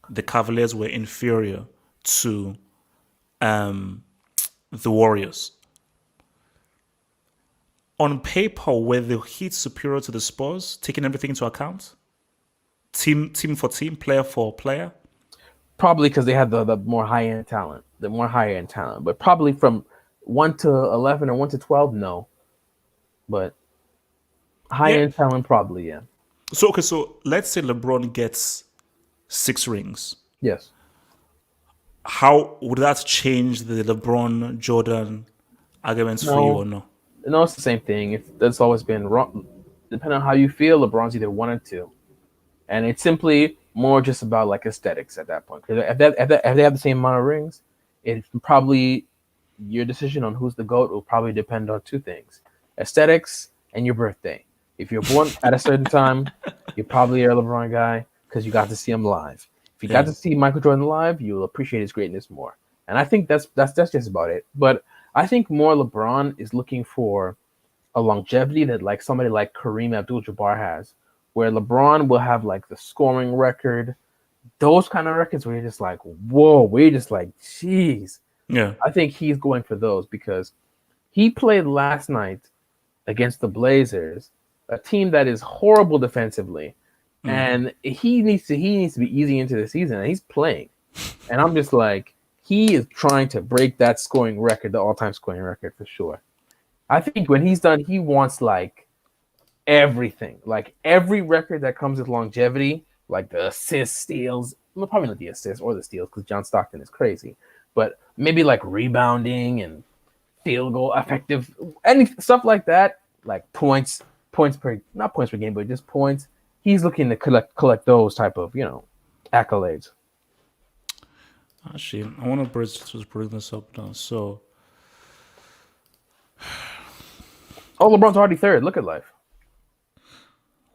the Cavaliers were inferior to the Warriors. On paper, were the Heat superior to the Spurs, taking everything into account? Team for team, player for player? Probably because they had the more high-end talent. But probably from 1 to 11 or 1 to 12, no. But high-end talent, probably, yeah. So let's say LeBron gets 6 rings. Yes. How would that change the LeBron Jordan arguments for you or no? No, it's the same thing. That's always been wrong. Depending on how you feel, LeBron's either 1 or 2. And it's simply more just about like aesthetics at that point. Because if they have the same amount of rings, it's probably your decision on who's the GOAT will probably depend on 2 things: aesthetics and your birthday. If you're born at a certain time, you're probably a LeBron guy because you got to see him live. If you got to see Michael Jordan live, you'll appreciate his greatness more. And I think that's just about it. But I think more LeBron is looking for a longevity that like somebody like Kareem Abdul-Jabbar has, where LeBron will have like the scoring record, those kind of records where you're just like, whoa, we're just like, jeez. Yeah. I think he's going for those because he played last night against the Blazers, a team that is horrible defensively, and he needs to be easy into the season, and he's playing. And I'm just like, he is trying to break that scoring record, the all-time scoring record for sure. I think when he's done, he wants like everything, like every record that comes with longevity, like the assists, steals. Well, probably not the assists or the steals because John Stockton is crazy, but maybe like rebounding and field goal effective, any stuff like that, like points per, not points per game, but just points. He's looking to collect those type of accolades. Actually, I want to just bring this up now. So, oh, LeBron's already third. Look at life.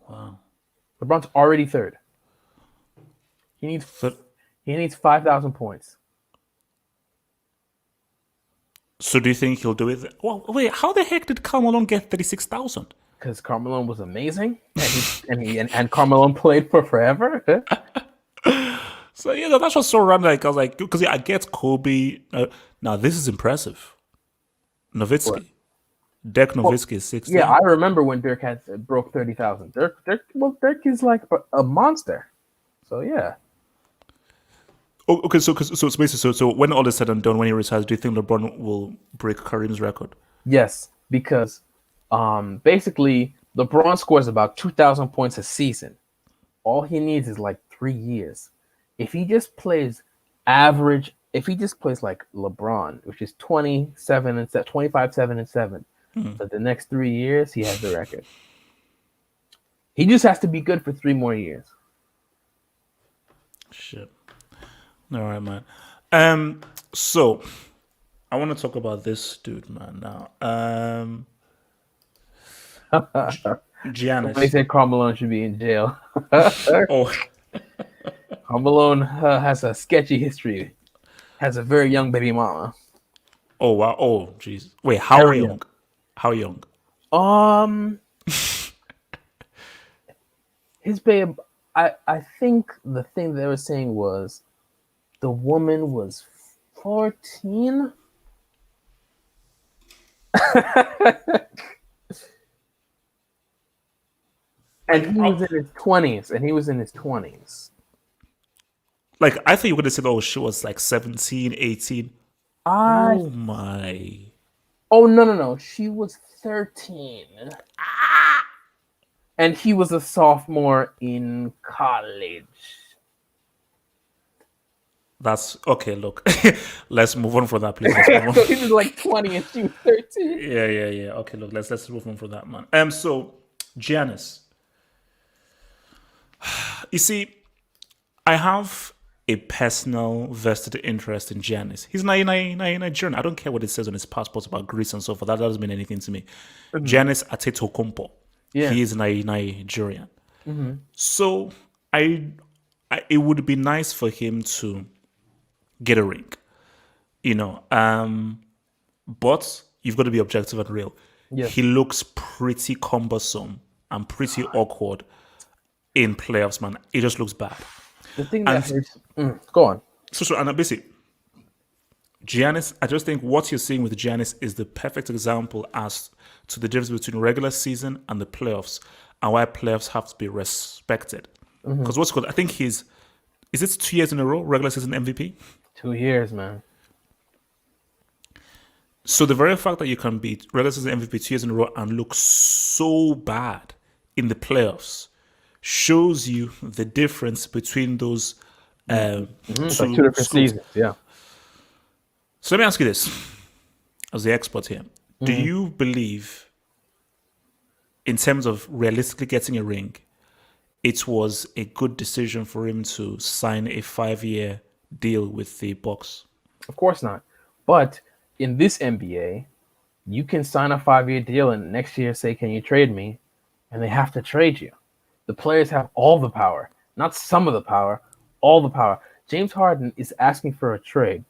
wow. LeBron's already third. He needs 5,000 points. So do you think he'll do it? Well, wait, how the heck did Karl Malone get 36,000? Because Karl Malone was amazing, and Karl Malone played for forever. So yeah, that's what's so random. Like I was like, because I get Kobe. Now this is impressive. Nowitzki, What? Dirk Nowitzki is 16. Yeah, I remember when Dirk had broke 30,000. Dirk is like a monster. So yeah. Oh, okay, so basically, so when all is said and done, when he retires, do you think LeBron will break Kareem's record? Yes, because basically LeBron scores about 2,000 points a season. All he needs is like 3 years. If he just plays average, if he just plays like LeBron, which is 27 and 25, 7 and 7, for the next 3 years, he has the record. He just has to be good for 3 more years. Shit. All right, man. So I want to talk about this dude, man. Now, Giannis. They said Karl Malone should be in jail. Oh, Karl Malone has a sketchy history. Has a very young baby mama. oh wow. Oh, jeez. Wait, how Very young? How young? His babe. I think the thing they were saying was the woman was 14. And he was in his 20s. And he was in his 20s. Like, I thought you were going to say, oh, she was like 17, 18. Oh, my. Oh, no. She was 13. And he was a sophomore in college. That's okay. Look, let's move on from that, please. Let's move on. So he was like 20 and she was 13. Yeah. Okay, look, let's move on from that, man. So Giannis. You see, I have a personal vested interest in Giannis. He's Nigerian. I don't care what it says on his passport about Greece and so forth. That doesn't mean anything to me. Giannis Antetokounmpo. Yeah. He is Nigerian. So it would be nice for him to get a ring, but you've got to be objective and real. Yes. He looks pretty cumbersome and pretty awkward in playoffs, man. It just looks bad. The thing that hurts. Go on. So and basically, Giannis, I just think what you're seeing with Giannis is the perfect example as to the difference between regular season and the playoffs, and why playoffs have to be respected. Because what's called, I think is it 2 years in a row, regular season MVP? 2 years, man. So the very fact that you can beat regular season MVP 2 years in a row and look so bad in the playoffs shows you the difference between those Like 2 different seasons, yeah. So let me ask you this, as the expert here. Do you believe, in terms of realistically getting a ring, it was a good decision for him to sign a 5-year deal with the Bucks? Of course not. But in this NBA, you can sign a 5-year deal and next year say, can you trade me? And they have to trade you. The players have all the power, not some of the power, all the power. James Harden is asking for a trade,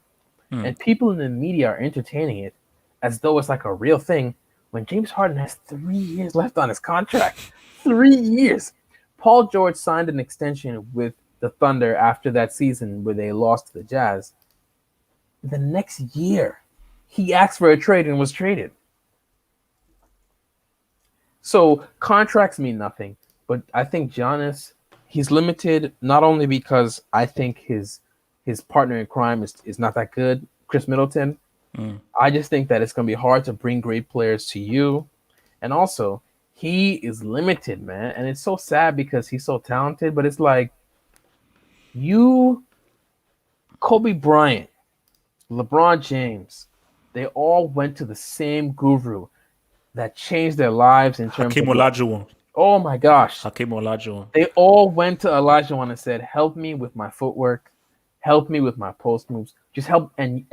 and people in the media are entertaining it as though it's like a real thing when James Harden has 3 years left on his contract. 3 years. Paul George signed an extension with the Thunder after that season where they lost to the Jazz. The next year, he asked for a trade and was traded. So contracts mean nothing, but I think Giannis, he's limited not only because I think his his partner in crime is not that good, Chris Middleton. I just think that it's going to be hard to bring great players to you. And also, he is limited, man. And it's so sad because he's so talented, but it's like Kobe Bryant, LeBron James, they all went to the same guru that changed their lives in terms Hakeem of Olajuwon. oh my gosh. Hakeem Olajuwon. They all went to Olajuwon and said, help me with my footwork, help me with my post moves, just help. And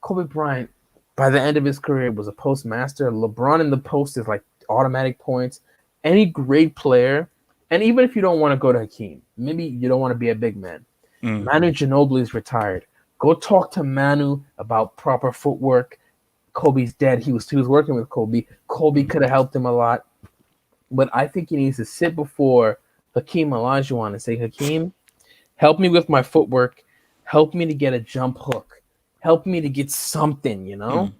Kobe Bryant, by the end of his career, was a post master. LeBron in the post is like automatic points. Any great player, and even if you don't want to go to Hakeem, maybe you don't want to be a big man. Manu Ginobili is retired. Go talk to Manu about proper footwork. Kobe's dead. He was working with Kobe. Kobe could have helped him a lot. But I think he needs to sit before Hakeem Olajuwon and say, Hakeem, help me with my footwork. Help me to get a jump hook. Help me to get something, you know?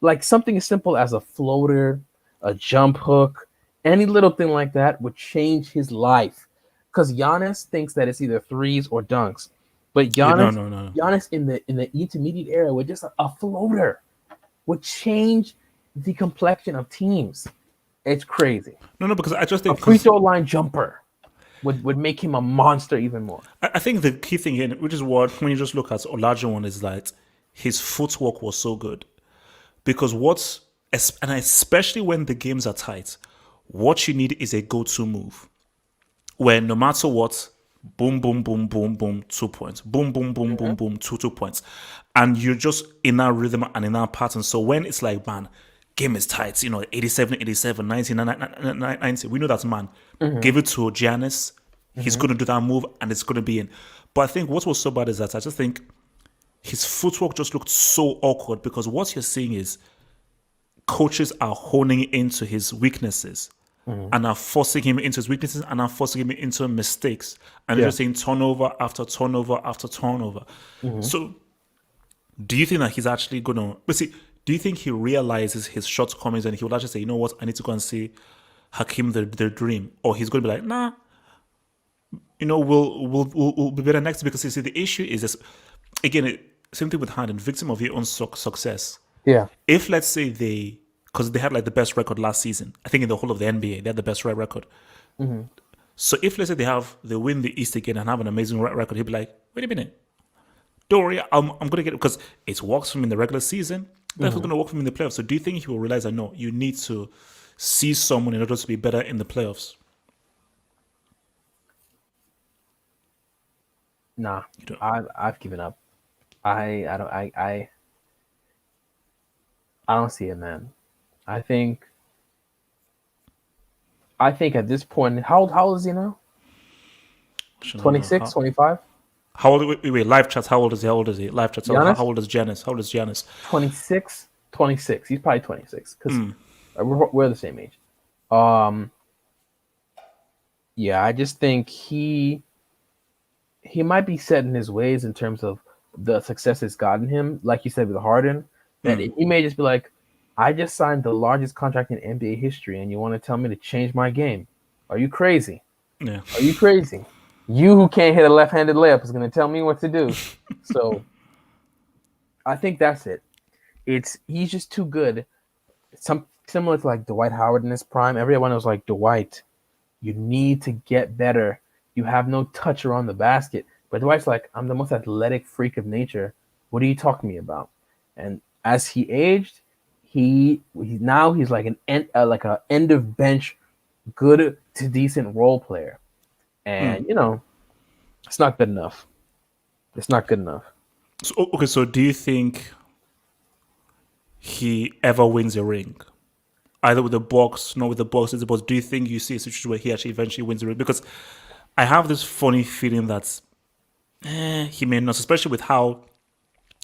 Like something as simple as a floater, a jump hook, any little thing like that would change his life. Because Giannis thinks that it's either threes or dunks. But Giannis, no. Giannis in the intermediate era with just a floater would change the complexion of teams. It's crazy. No, because I just think a free throw line jumper would make him a monster even more. I think the key thing here, which is what when you just look at Olajuwon, is that his footwork was so good. Because and especially when the games are tight, what you need is a go-to move. Where no matter what, boom, boom, boom, boom, boom, 2 points. Boom, boom, boom, boom, boom, 2 points. And you're just in that rhythm and in that pattern. So when it's like, man, game is tight, 87, 87, 90, 90. We know that's man. Give it to Giannis. He's going to do that move and it's going to be in. But I think what was so bad is that I just think his footwork just looked so awkward because what you're seeing is coaches are honing into his weaknesses and are forcing him into his weaknesses and are forcing him into mistakes. And they're just saying turnover after turnover after turnover. So do you think that he's actually going to... But see, do you think he realizes his shortcomings and he will actually say, you know what, I need to go and see Hakeem the dream? Or he's going to be like, nah, we'll be better next. Because you see, the issue is this, again, same thing with Harden, victim of your own success. Yeah. If let's say because they had like the best record last season, I think in the whole of the NBA, they had the best record. So if let's say they win the East again and have an amazing record, he'll be like, wait a minute, don't worry, I'm going to get it because it works for me in the regular season. Therefore, it's going to work for me in the playoffs. So do you think he will realize that no, you need to see someone in order to be better in the playoffs? Nah, I've given up. I don't see it, man. I think at this point, how old is he now? 26, 25? How old? Wait, live chats. How old is he? Live chats. Giannis? How old is Giannis? 26. He's probably 26 because we're the same age. Yeah, I just think he might be set in his ways in terms of the success it's gotten him. Like you said with Harden, that he may just be like, I just signed the largest contract in NBA history, and you want to tell me to change my game? Are you crazy? Yeah. Are you crazy? You who can't hit a left-handed layup is going to tell me what to do. So I think that's it. He's just too good. Similar to like Dwight Howard in his prime. Everyone was like, Dwight, you need to get better. You have no touch around the basket. But Dwight's like, I'm the most athletic freak of nature. What are you talking to me about? And as he aged, he's like an end of bench, good to decent role player. And it's not good enough. It's not good enough. So do you think he ever wins a ring? Either with the Bucks, not with the Bucks, but do you think you see a situation where he actually eventually wins a ring? Because I have this funny feeling that he may not, especially with how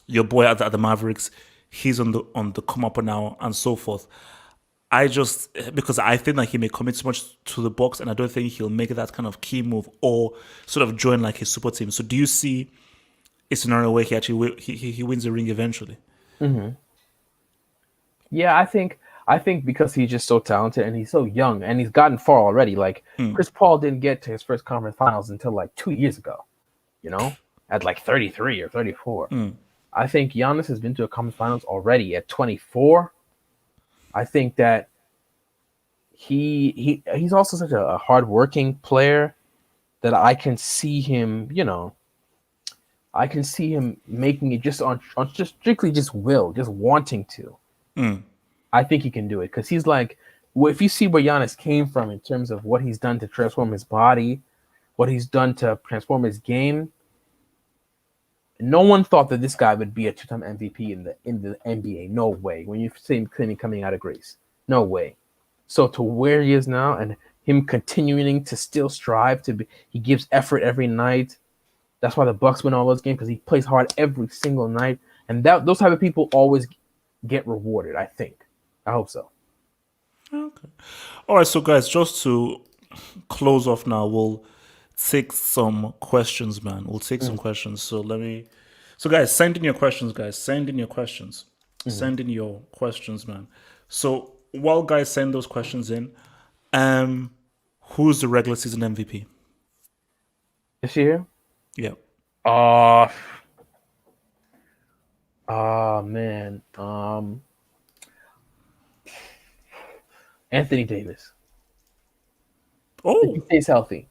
your boy at the Mavericks, he's on the come up now and so forth. Because I think that he may commit so much to the Bucks, and I don't think he'll make that kind of key move or sort of join like his super team. So do you see a scenario where he actually he wins a ring eventually? Yeah, I think because he's just so talented and he's so young and he's gotten far already. Like Chris Paul didn't get to his first conference finals until like 2 years ago. at like 33 or 34. Mm. I think Giannis has been to a conference finals already at 24. I think that he's also such a hardworking player that I can see him, I can see him making it just on just strictly just will, just wanting to. Mm. I think he can do it because he's like, well, if you see where Giannis came from in terms of what he's done to transform his body, what he's done to transform his game, no one thought that this guy would be a two-time MVP in the NBA. No way. When you see him clearly coming out of Greece, no way. So to where he is now and him continuing to still strive to be, he gives effort every night. That's why the Bucks win all those games because he plays hard every single night, and those type of people always get rewarded. I think. I hope so. Okay. All right, so guys, just to close off now, we'll take some questions, man. We'll take some questions. So guys, send in your questions, guys. Send in your questions. Send in your questions, man. So while guys send those questions in, who's the regular season MVP? This year? Yeah. Man. Anthony Davis. Oh, If he stays healthy.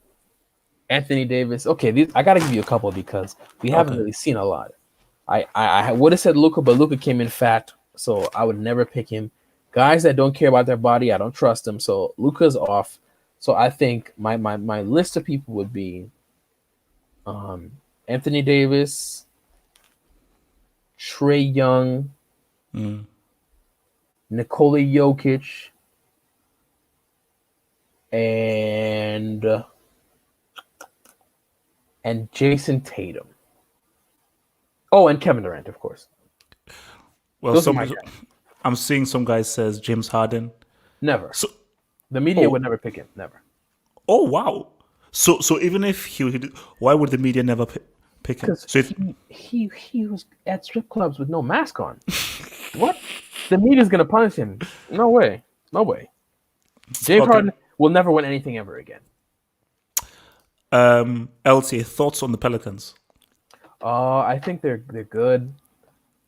Anthony Davis. Okay, I got to give you a couple because we haven't really seen a lot. I would have said Luka, but Luka came in fat, so I would never pick him. Guys that don't care about their body, I don't trust them. So Luka's off. So I think my list of people would be Anthony Davis, Trae Young, Nikola Jokic, and Jason Tatum. Oh, and Kevin Durant, of course. well, I'm seeing some guys says James Harden. Never. So, The media would never pick him. Never. oh wow. So even if why would the media never pick him? Because So if, he was at strip clubs with no mask on. What? The media's gonna punish him? No way. No way. James Harden will never win anything ever again. LT, thoughts on the Pelicans? I think they're good.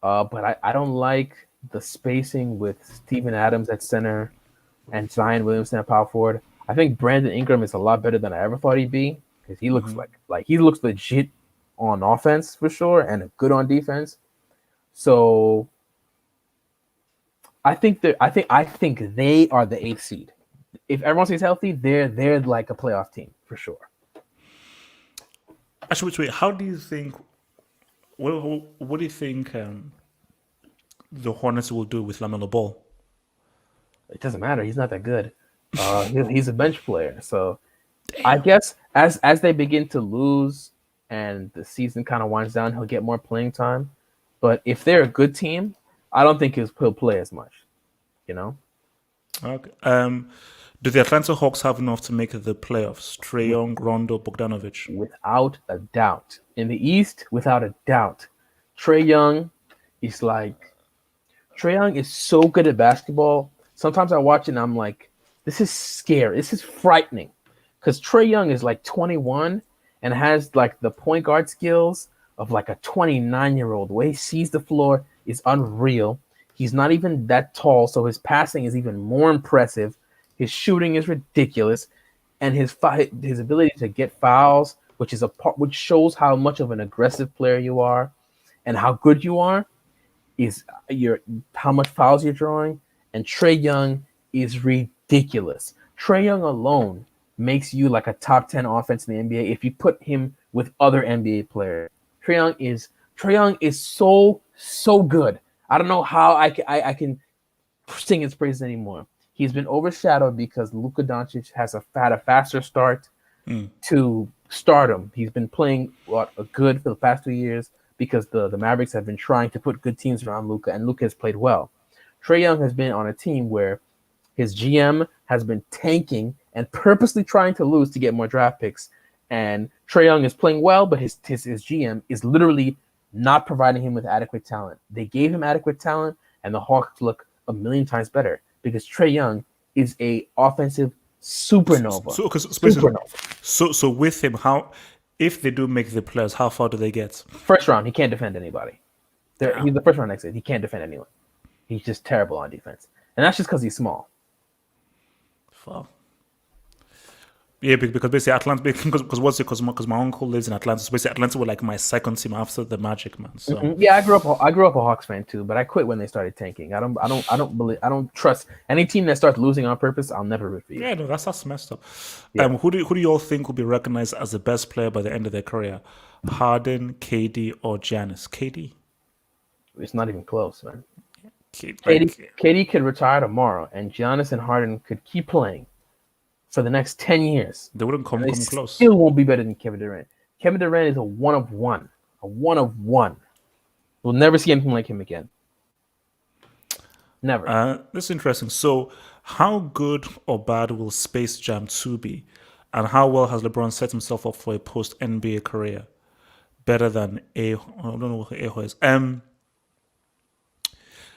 But I don't like the spacing with Steven Adams at center and Zion Williamson at power forward. I think Brandon Ingram is a lot better than I ever thought he'd be because he looks like he looks legit on offense for sure and good on defense. So I think they are the 8th seed. If everyone stays healthy, they're like a playoff team for sure. Actually, wait. How do you think? What do you think the Hornets will do with LaMelo Ball? It doesn't matter. He's not that good. He's a bench player. So I guess as they begin to lose and the season kind of winds down, he'll get more playing time. But if they're a good team, I don't think he'll play as much. Okay. Do the Atlanta Hawks have enough to make the playoffs? Trae Young, Rondo, Bogdanovic. Without a doubt. In the East, without a doubt. Trae Young is so good at basketball. Sometimes I watch it and I'm like, this is scary. This is frightening. Because Trae Young is like 21 and has like the point guard skills of like a 29-year-old. The way he sees the floor is unreal. He's not even that tall, so his passing is even more impressive. His shooting is ridiculous, and his ability to get fouls, which shows how much of an aggressive player you are, and how good you are, is how much fouls you're drawing. And Trae Young is ridiculous. Trae Young alone makes you like a top 10 offense in the NBA if you put him with other NBA players. Trae Young is so good. I don't know how I can sing his praises anymore. He's been overshadowed because Luka Doncic had a faster start to stardom. He's been playing good for the past 2 years because the Mavericks have been trying to put good teams around Luka, and Luka has played well. Trae Young has been on a team where his GM has been tanking and purposely trying to lose to get more draft picks. And Trae Young is playing well, but his GM is literally not providing him with adequate talent. They gave him adequate talent, and the Hawks look a million times better because Trae Young is a offensive supernova. So with him, how if they do make the playoffs, how far do they get? First round, he can't defend anybody. Damn. He's the first round exit. He can't defend anyone. He's just terrible on defense, and that's just because he's small. Fuck. Yeah, because basically Atlanta, because what's it? Because my uncle lives in Atlanta, so basically Atlanta were like my second team after the Magic, man. So Yeah, I grew up a Hawks fan too, but I quit when they started tanking. I don't trust any team that starts losing on purpose. I'll never root for you. yeah, no, that's messed up. Yeah. Who do you all think will be recognized as the best player by the end of their career? Harden, KD, or Giannis? KD. It's not even close, man. Like, KD could retire tomorrow, and Giannis and Harden could keep playing for the next 10 years. they wouldn't come They close. still won't be better than Kevin Durant. Kevin Durant is a one of one. A one of one. We'll never see anything like him again. Never. That's interesting. So, how good or bad will Space Jam 2 be? And how well has LeBron set himself up for a post NBA career? Better than I don't know what Aho is.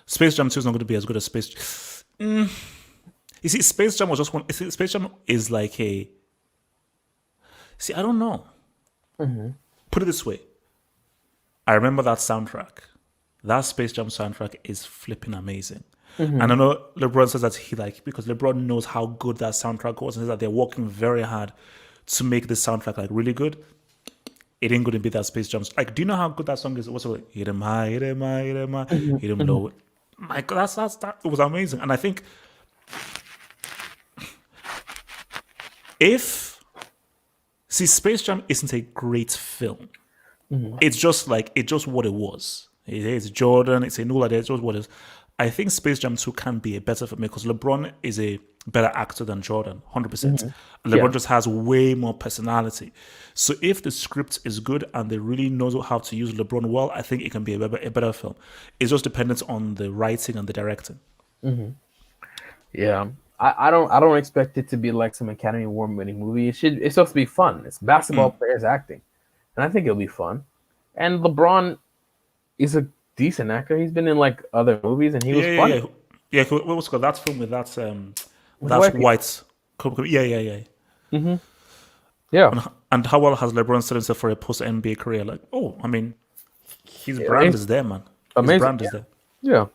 Space Jam 2 is not going to be as good as Space Jam. You see, Space Jam was just one. Space Jam is like a. See, I don't know. Put it this way. I remember that soundtrack. That Space Jam soundtrack is flipping amazing. And I know LeBron says that because LeBron knows how good that soundtrack was and says that they're working very hard to make this soundtrack like really good. It ain't going to be that Space Jam. Like, do you know how good that song is? What's it like? Hit him high, hit him high, hit him high, hit him low. My God, that it was amazing. And I think Space Jam isn't a great film. It's just what it was. It's Jordan, it's a new idea, it's just what it is. I think Space Jam 2 can be a better film because LeBron is a better actor than Jordan, 100%. LeBron just has way more personality. So if the script is good and they really know how to use LeBron well, I think it can be a better film. It's just dependent on the writing and the directing. Yeah. I don't expect it to be like some Academy Award winning movie. It's supposed to be fun. It's basketball players acting. And I think it'll be fun. And LeBron is a decent actor. He's been in like other movies and he was funny. Yeah, what was it called? That film with that's White white. Yeah. Yeah. And how well has LeBron set himself for a post NBA career? Like, I mean, his brand is there, man. Amazing. His brand is there. Yeah.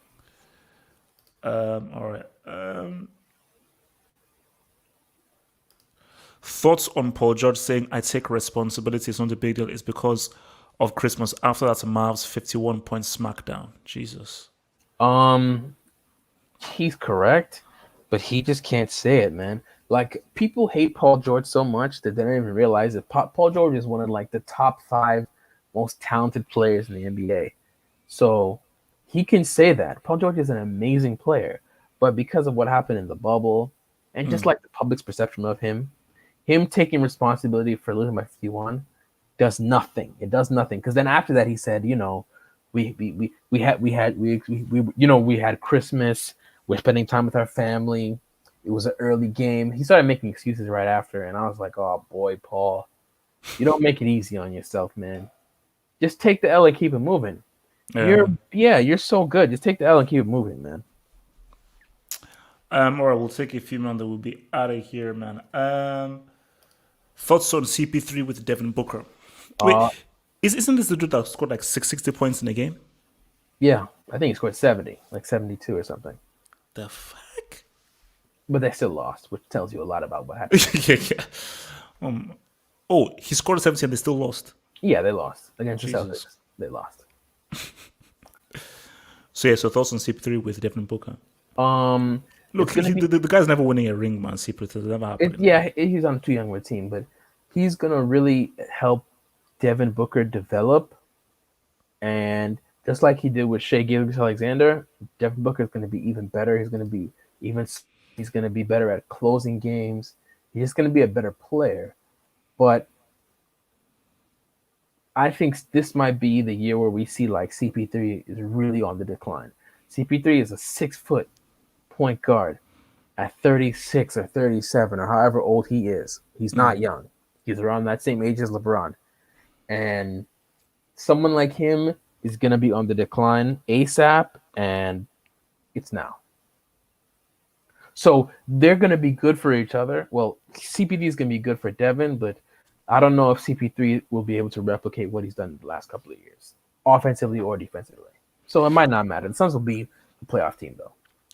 All right. Thoughts on Paul George saying, I take responsibility, it's not a big deal. It's because of Christmas. After that, Mavs 51-point smackdown. Jesus. He's correct, but he just can't say it, man. Like, people hate Paul George so much that they don't even realize that Paul George is one of like the top 5 most talented players in the NBA. So he can say that. Paul George is an amazing player, but because of what happened in the bubble and just like the public's perception of him taking responsibility for losing by 51 does nothing. It does nothing. Because then after that, he said, we had Christmas. We're spending time with our family. It was an early game. He started making excuses right after, and I was like, oh boy, Paul, you don't make it easy on yourself, man. Just take the L and keep it moving. You're so good. Just take the L and keep it moving, man. All right, we'll take a few minutes and we'll be out of here, man. Thoughts on CP3 with Devin Booker? Wait, isn't this the dude that scored like 60 points in a game? Yeah, I think he scored 70, like 72 or something. The fuck? But they still lost, which tells you a lot about what happened. He scored 70 and they still lost. Yeah, they lost against the Celtics. They lost. So thoughts on CP3 with Devin Booker? Look, the guy's never winning a ring, man. CP3 never happened. He's on too young of a team, but he's gonna really help Devin Booker develop, and just like he did with Shai Gilgeous-Alexander, Devin Booker is gonna be even better. He's gonna be better at closing games. He's just gonna be a better player. But I think this might be the year where we see like CP3 is really on the decline. CP3 is a 6-foot point guard at 36 or 37 or however old he is. He's not young. He's around that same age as LeBron. And someone like him is going to be on the decline ASAP, and it's now. So they're going to be good for each other. Well, CPD is going to be good for Devin, but I don't know if CP3 will be able to replicate what he's done in the last couple of years, offensively or defensively. So it might not matter. The Suns will be the playoff team, though.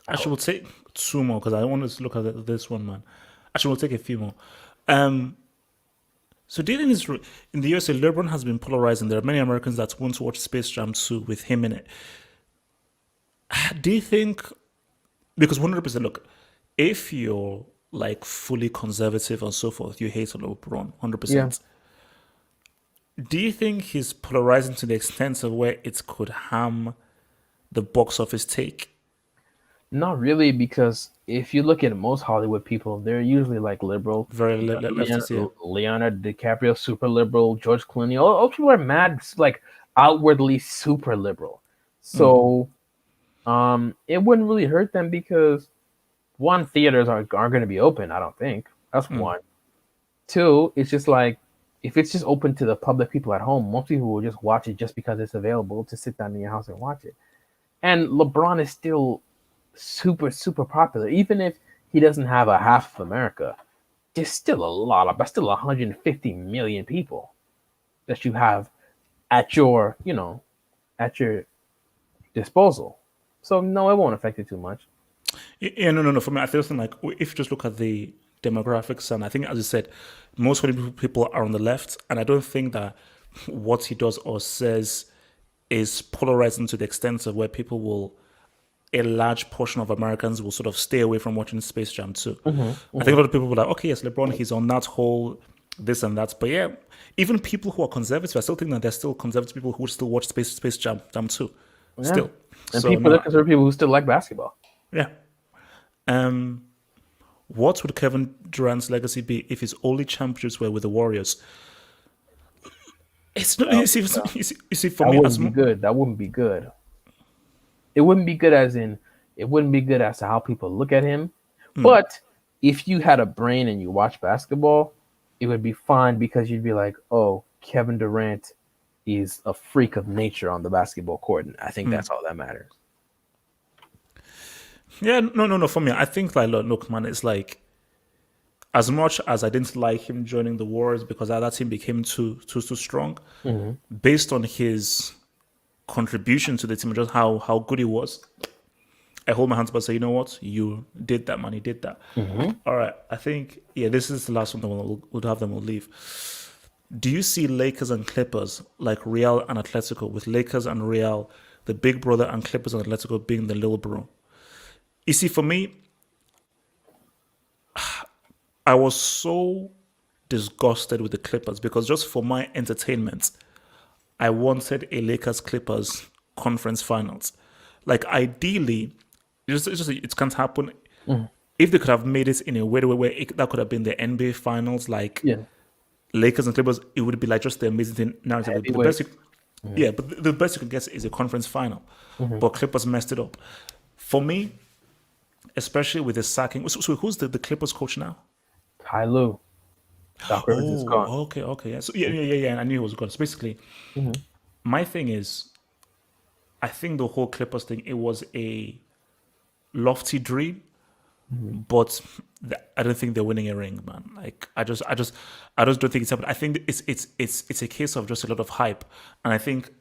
Actually, we'll take two more because I want to look at this one, man. Actually, we'll take a few more. So dealing is in the USA, LeBron has been polarizing. There are many Americans that want to watch Space Jam 2 with him in it. Do you think, because 100%, look, if you're like fully conservative and so forth, you hate LeBron, 100%. Do you think he's polarizing to the extent of where it could harm the box office take? Not really, because if you look at most Hollywood people, they're usually like liberal. Very leftist, yeah. Leonardo DiCaprio, super liberal. George Clooney, all people are mad, like outwardly super liberal. So, it wouldn't really hurt them because one, theaters aren't going to be open. I don't think that's one. Two, it's just like if it's just open to the public people at home, most people will just watch it just because it's available to sit down in your house and watch it. And LeBron is still super popular, even if he doesn't have a half of America. There's still a lot of, still 150 million people that you have at your, at your disposal. So no, it won't affect it too much. Yeah, no. For me, I feel like if you just look at the demographics, and I think, as you said, most people are on the left, and I don't think that what he does or says is polarizing to the extent of where people will, a large portion of Americans will sort of stay away from watching Space Jam 2. I think a lot of people will like, okay, yes, LeBron, he's on that whole this and that. But yeah, even people who are conservative, I still think that there's still conservative people who still watch Space Jam 2. Yeah. Still. And so, people, they're people who still like basketball. Yeah. What would Kevin Durant's legacy be if his only championships were with the Warriors? It's not. You see, for me, wouldn't be good. That wouldn't be good. It wouldn't be good as to how people look at him. But if you had a brain and you watch basketball, it would be fine because you'd be like, oh, Kevin Durant is a freak of nature on the basketball court. And I think that's all that matters. Yeah, no. For me, I think like, look, man, it's like, as much as I didn't like him joining the Warriors because that team became too strong, based on his contribution to the team, just how good he was, I hold my hands up and say, you know what, you did that, man, you did that. All right, I think, this is the last one that we'll have them, we'll leave. Do you see Lakers and Clippers like Real and Atletico, with Lakers and Real, the big brother, and Clippers and Atletico being the little bro? You see, for me, I was so disgusted with the Clippers because just for my entertainment, I wanted a Lakers-Clippers conference finals. Like, ideally, it can't happen. If they could have made it in a way where that could have been the NBA finals, like Lakers and Clippers, it would be like just the amazing narrative. But the best you could get is a conference final. But Clippers messed it up. For me, especially with the sacking. So who's the Clippers coach now? Ty Lue. Doc Rivers is gone. Okay. Yeah. So yeah. I knew he was gone. So basically, my thing is, I think the whole Clippers thing, it was a lofty dream, but I don't think they're winning a ring, man. Like I just don't think it's happening. I think it's a case of just a lot of hype, and I think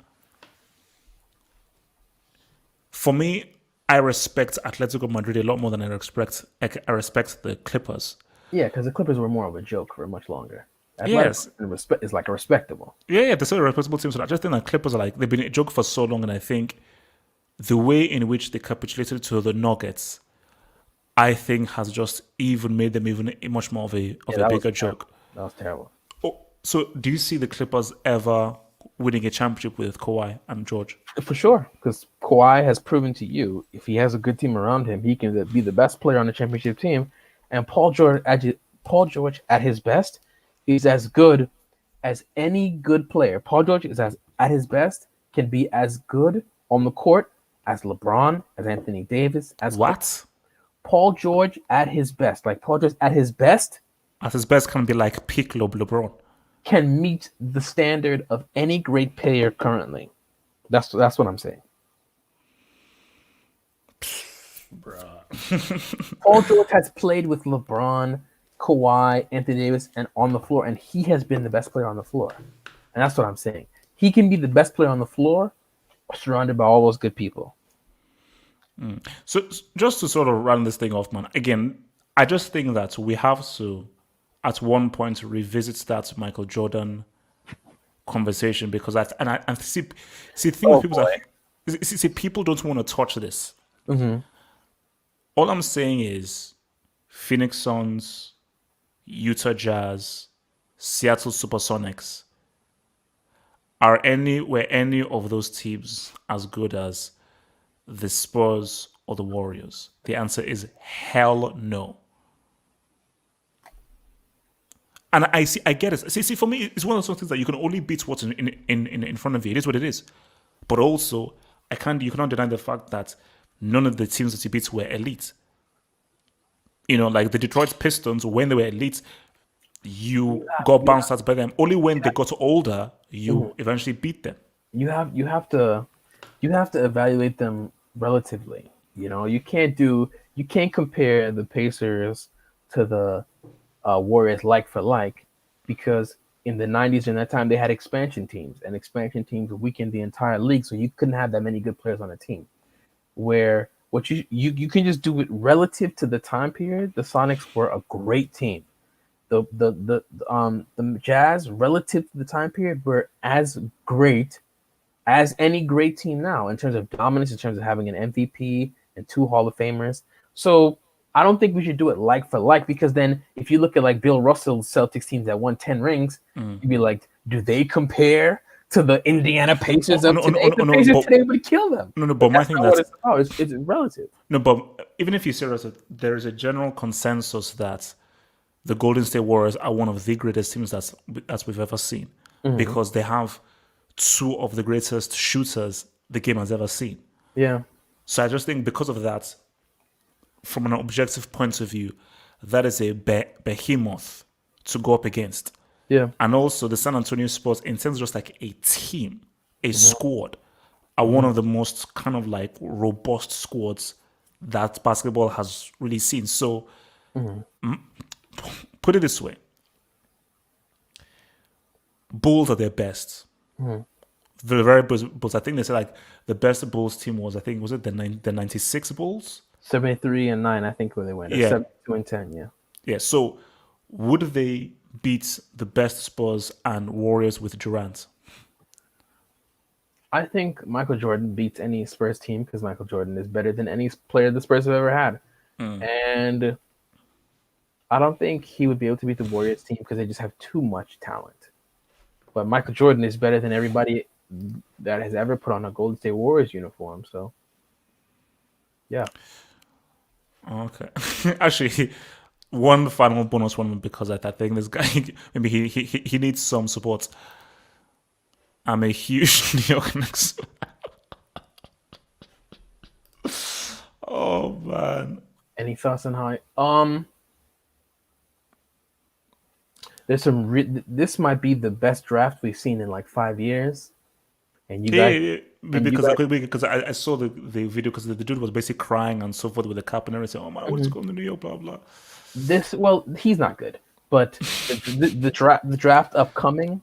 for me, I respect Atletico Madrid a lot more than I respect the Clippers. Yeah, because the Clippers were more of a joke for much longer. Yes, is like a respectable. Yeah, they're still a respectable team. So I just think that Clippers are like, they've been a joke for so long, and I think the way in which they capitulated to the Nuggets, I think has just even made them even much more of a bigger joke. That was terrible. Oh, so do you see the Clippers ever winning a championship with Kawhi and George? For sure, because Kawhi has proven to you, if he has a good team around him, he can be the best player on the championship team. And Paul George at his best is as good as any good player. Paul George is at his best, can be as good on the court as LeBron, as Anthony Davis, as what? Paul George at his best. Like Paul George at his best. At his best can be like peak LeBron. Can meet the standard of any great player currently. That's what I'm saying. Bruh. Paul George has played with LeBron, Kawhi, Anthony Davis, and on the floor, and he has been the best player on the floor. And that's what I'm saying. He can be the best player on the floor, surrounded by all those good people. So just to sort of run this thing off, man. Again, I just think that we have to, at one point, revisit that Michael Jordan conversation because I see thing with people boy. that see people don't want to touch this. Mm-hmm. All I'm saying is Phoenix Suns, Utah Jazz, Seattle Supersonics. Were any of those teams as good as the Spurs or the Warriors? The answer is hell no. And I get it. See, for me, it's one of those things that you can only beat what's in front of you. It is what it is. But also, you cannot deny the fact that none of the teams that you beat were elite. Like the Detroit Pistons, when they were elite, you got bounced out by them. Only when they got older, you eventually beat them. You have to evaluate them relatively. You can't compare the Pacers to the Warriors like for like, because in the 90s during that time they had expansion teams, and expansion teams weakened the entire league, so you couldn't have that many good players on a team. Where what you can just do it relative to the time period. The Sonics were a great team. The Jazz, relative to the time period, were as great as any great team now in terms of dominance, in terms of having an MVP and 2 Hall of Famers. So I don't think we should do it like for like, because then if you look at like Bill Russell's Celtics teams that won 10 rings, you'd be like, do they compare to the Indiana Pacers of today? The Pacers today would kill them. No, but my thing it's relative. No, but even if you say there is a general consensus that the Golden State Warriors are one of the greatest teams that we've ever seen, because they have 2 of the greatest shooters the game has ever seen. Yeah. So I just think because of that, from an objective point of view, that is a behemoth to go up against. Yeah. And also the San Antonio Spurs, in terms of just like a team, a squad, are one of the most kind of like robust squads that basketball has really seen. So put it this way. Bulls are their best. The very Bulls. I think they said like the best Bulls team was it the 96 Bulls? 73-9, I think, where they went. Yeah. 72-10, yeah. Yeah. So would they beat the best Spurs and Warriors with Durant? I think Michael Jordan beats any Spurs team because Michael Jordan is better than any player the Spurs have ever had. And I don't think he would be able to beat the Warriors team because they just have too much talent. But Michael Jordan is better than everybody that has ever put on a Golden State Warriors uniform. So, yeah. Okay. Actually, one final bonus one, because I think this guy, maybe he needs some support. I'm a huge New York Knicks. Oh man. Any thoughts on how? There's some. This might be the best draft we've seen in like 5 years. And you guys, because I saw the video, because the dude was basically crying and so forth with the cap and everything. Oh man, I want to go to New York, blah blah. He's not good, but the draft upcoming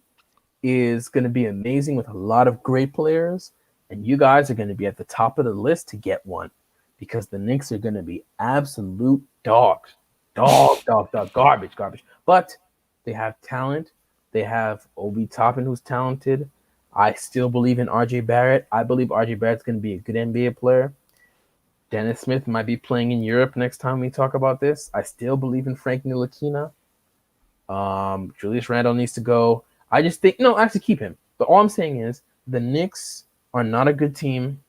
is going to be amazing with a lot of great players, and you guys are going to be at the top of the list to get one, because the Knicks are going to be absolute dogs, garbage. But they have talent. They have Obi Toppin, who's talented. I still believe in RJ Barrett. I believe RJ Barrett's going to be a good NBA player. Dennis Smith might be playing in Europe next time we talk about this. I still believe in Frank Ntilikina. Julius Randle needs to go. I just think, no, actually keep him. But all I'm saying is the Knicks are not a good team.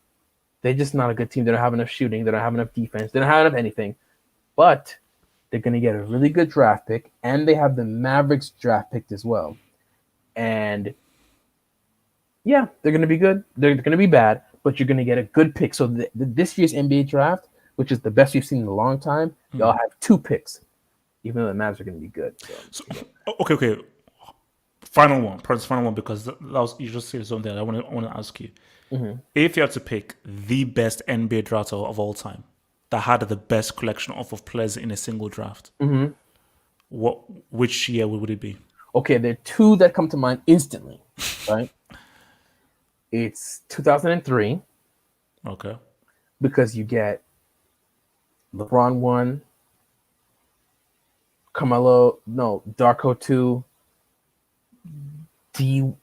They're just not a good team. They don't have enough shooting. They don't have enough defense. They don't have enough anything. But they're going to get a really good draft pick, and they have the Mavericks draft pick as well. And yeah, they're going to be good. They're going to be bad, but you're going to get a good pick. So this year's NBA draft, which is the best we've seen in a long time, y'all have 2 picks, even though the Mavs are going to be good. So okay. Final one, because that was, you just said something I want to ask you. If you had to pick the best NBA draft of all time, that had the best collection of players in a single draft, Which year would it be? Okay, there are two that come to mind instantly, right? It's 2003 Okay. because you get LeBron 1, Darko 2,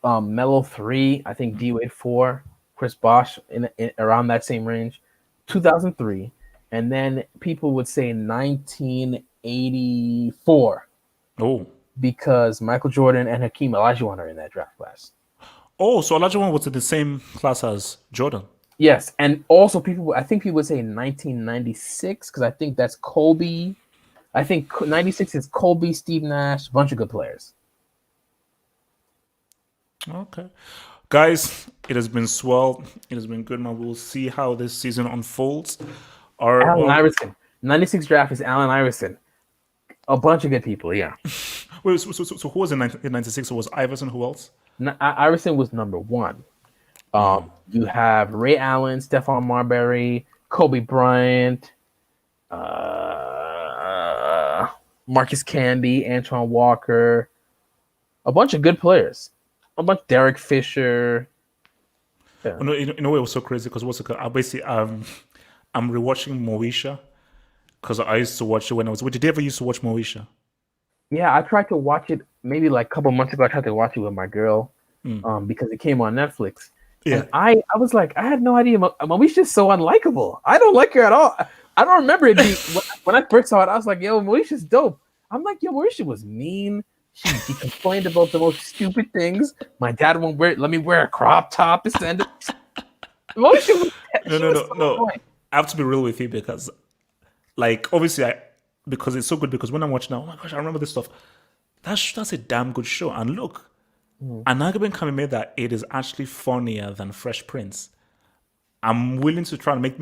Melo 3, I think D Wade 4, Chris Bosh in around that same range, 2003, and then people would say 1984 Oh. because Michael Jordan and Hakeem Olajuwon are in that draft class. Oh, so Olajuwon was in the same class as Jordan. Yes, and also I think people would say 1996 because I think that's Kobe. I think 96 is Kobe, Steve Nash, a bunch of good players. Okay. Guys, it has been swell. It has been good, man. We'll see how this season unfolds. Allen Iverson. 96 draft is Allen Iverson. A bunch of good people, yeah. Wait, so who was in 96? So was Iverson? Who else? Iverson was number 1. You have Ray Allen, Stephon Marbury, Kobe Bryant, Marcus Camby, Antoine Walker, a bunch of good players. A bunch Derek Fisher. Yeah. No, you know it was so crazy because I basically I'm rewatching Moesha because I used to watch it when I was. Did you ever used to watch Moesha? Yeah, I tried to watch it maybe like a couple months ago. I tried to watch it with my girl because it came on Netflix. Yeah. And I was like, I had no idea. Moesha's so unlikable. I don't like her at all. I don't remember it being when I first saw it. I was like, yo, Moesha's dope. I'm like, yo, Moesha was mean. She complained about the most stupid things. My dad won't let me wear a crop top to send it. Moesha was no. I have to be real with you because, like, obviously, because it's so good. Because when I'm watching now, oh my gosh, I remember this stuff. That's a damn good show. And look, an argument can be made that it is actually funnier than Fresh Prince. I'm willing to try and make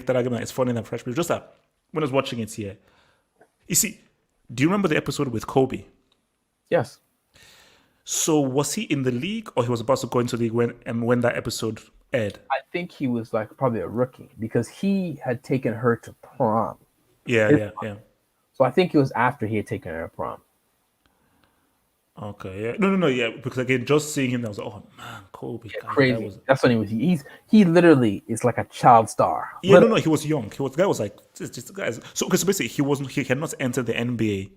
that argument. It's funnier than Fresh Prince. Just that when I was watching it here, you see, do you remember the episode with Kobe? Yes. So was he in the league, or he was about to go into the league when that episode aired? I think he was like probably a rookie because he had taken her to prom. Yeah. So I think it was after he had taken her to prom. Okay, yeah. No, yeah. Because again, just seeing him, I was like, oh man, Kobe. Yeah, crazy. That's when he was. He literally is like a child star. Yeah, no, he was young. The guy was like, just guys. So because basically he had not entered the NBA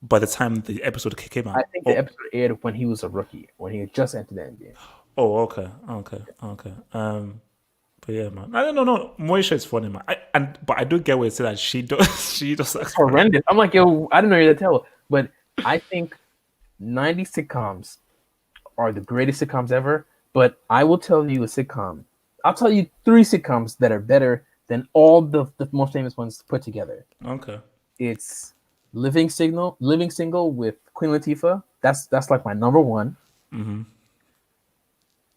by the time the episode came out. I think the episode aired when he was a rookie, when he had just entered the NBA. Oh, okay. But yeah, man. I don't know. Moesha is funny, man. But I do get where you say that she does. It's horrendous. I'm like, yo, I don't know you to tell, but I think 90 sitcoms are the greatest sitcoms ever. But I will tell you a sitcom. I'll tell you 3 sitcoms that are better than all the most famous ones put together. Okay. It's Living Single with Queen Latifah. That's like my number 1. Mm-hmm.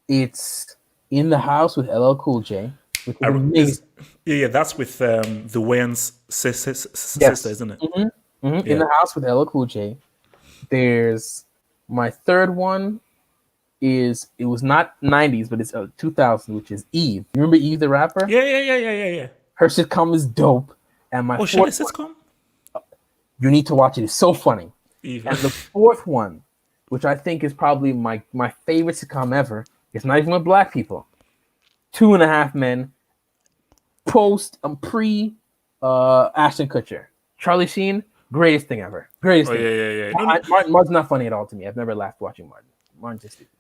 It's In the House with LL Cool J, which is amazing. Yeah, that's with the Wayans sister, isn't it? Mm-hmm. Mm-hmm. Yeah. In the House with LL Cool J. There's my third one. It was not 90s, but it's 2000, which is Eve. You remember Eve the rapper? Yeah. Her sitcom is dope. And my fourth sitcom? You need to watch it. It's so funny. Eve. And the fourth one, which I think is probably my favorite sitcom ever, it's not even with black people. 2.5 Men, pre Ashton Kutcher. Charlie Sheen, greatest thing ever. Greatest thing. Yeah. Martin's not funny at all to me. I've never laughed watching Martin. Martin's just stupid.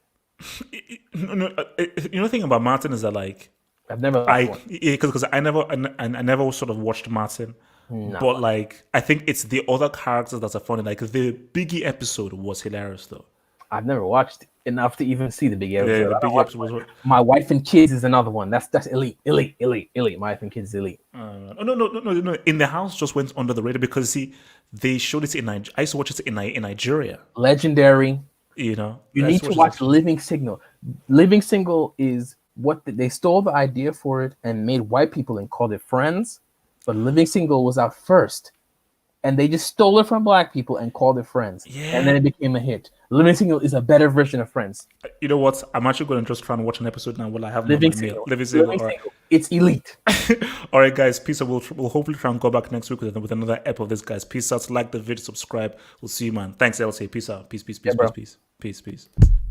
You know the thing about Martin is that like I've never because I never sort of watched Martin. No. But like I think it's the other characters that are funny. Like the Biggie episode was hilarious though. I've never watched enough to even see the Biggie episode. Yeah, the Biggie episode was My Wife and Kids is another one. That's elite. My Wife and Kids is elite. No. In the House just went under the radar because they showed it in Nigeria. I used to watch it in Nigeria. Legendary. You know, you need to watch Living Single. Living Single is what they stole the idea for it and made white people and called it Friends. But Living Single was out first, and they just stole it from black people and called it Friends. Yeah. And then it became a hit. Living Single is a better version of Friends. You know what? I'm actually going to just try and watch an episode now while I have Living my meal. Single. Living Single. Living All right. Single. It's elite. All right, guys. Peace out. We'll hopefully try and go back next week with another ep of this, guys. Peace out. Like the video, subscribe. We'll see you, man. Thanks, LC. Peace out. Peace, peace, peace, Yeah, peace, peace, peace, peace.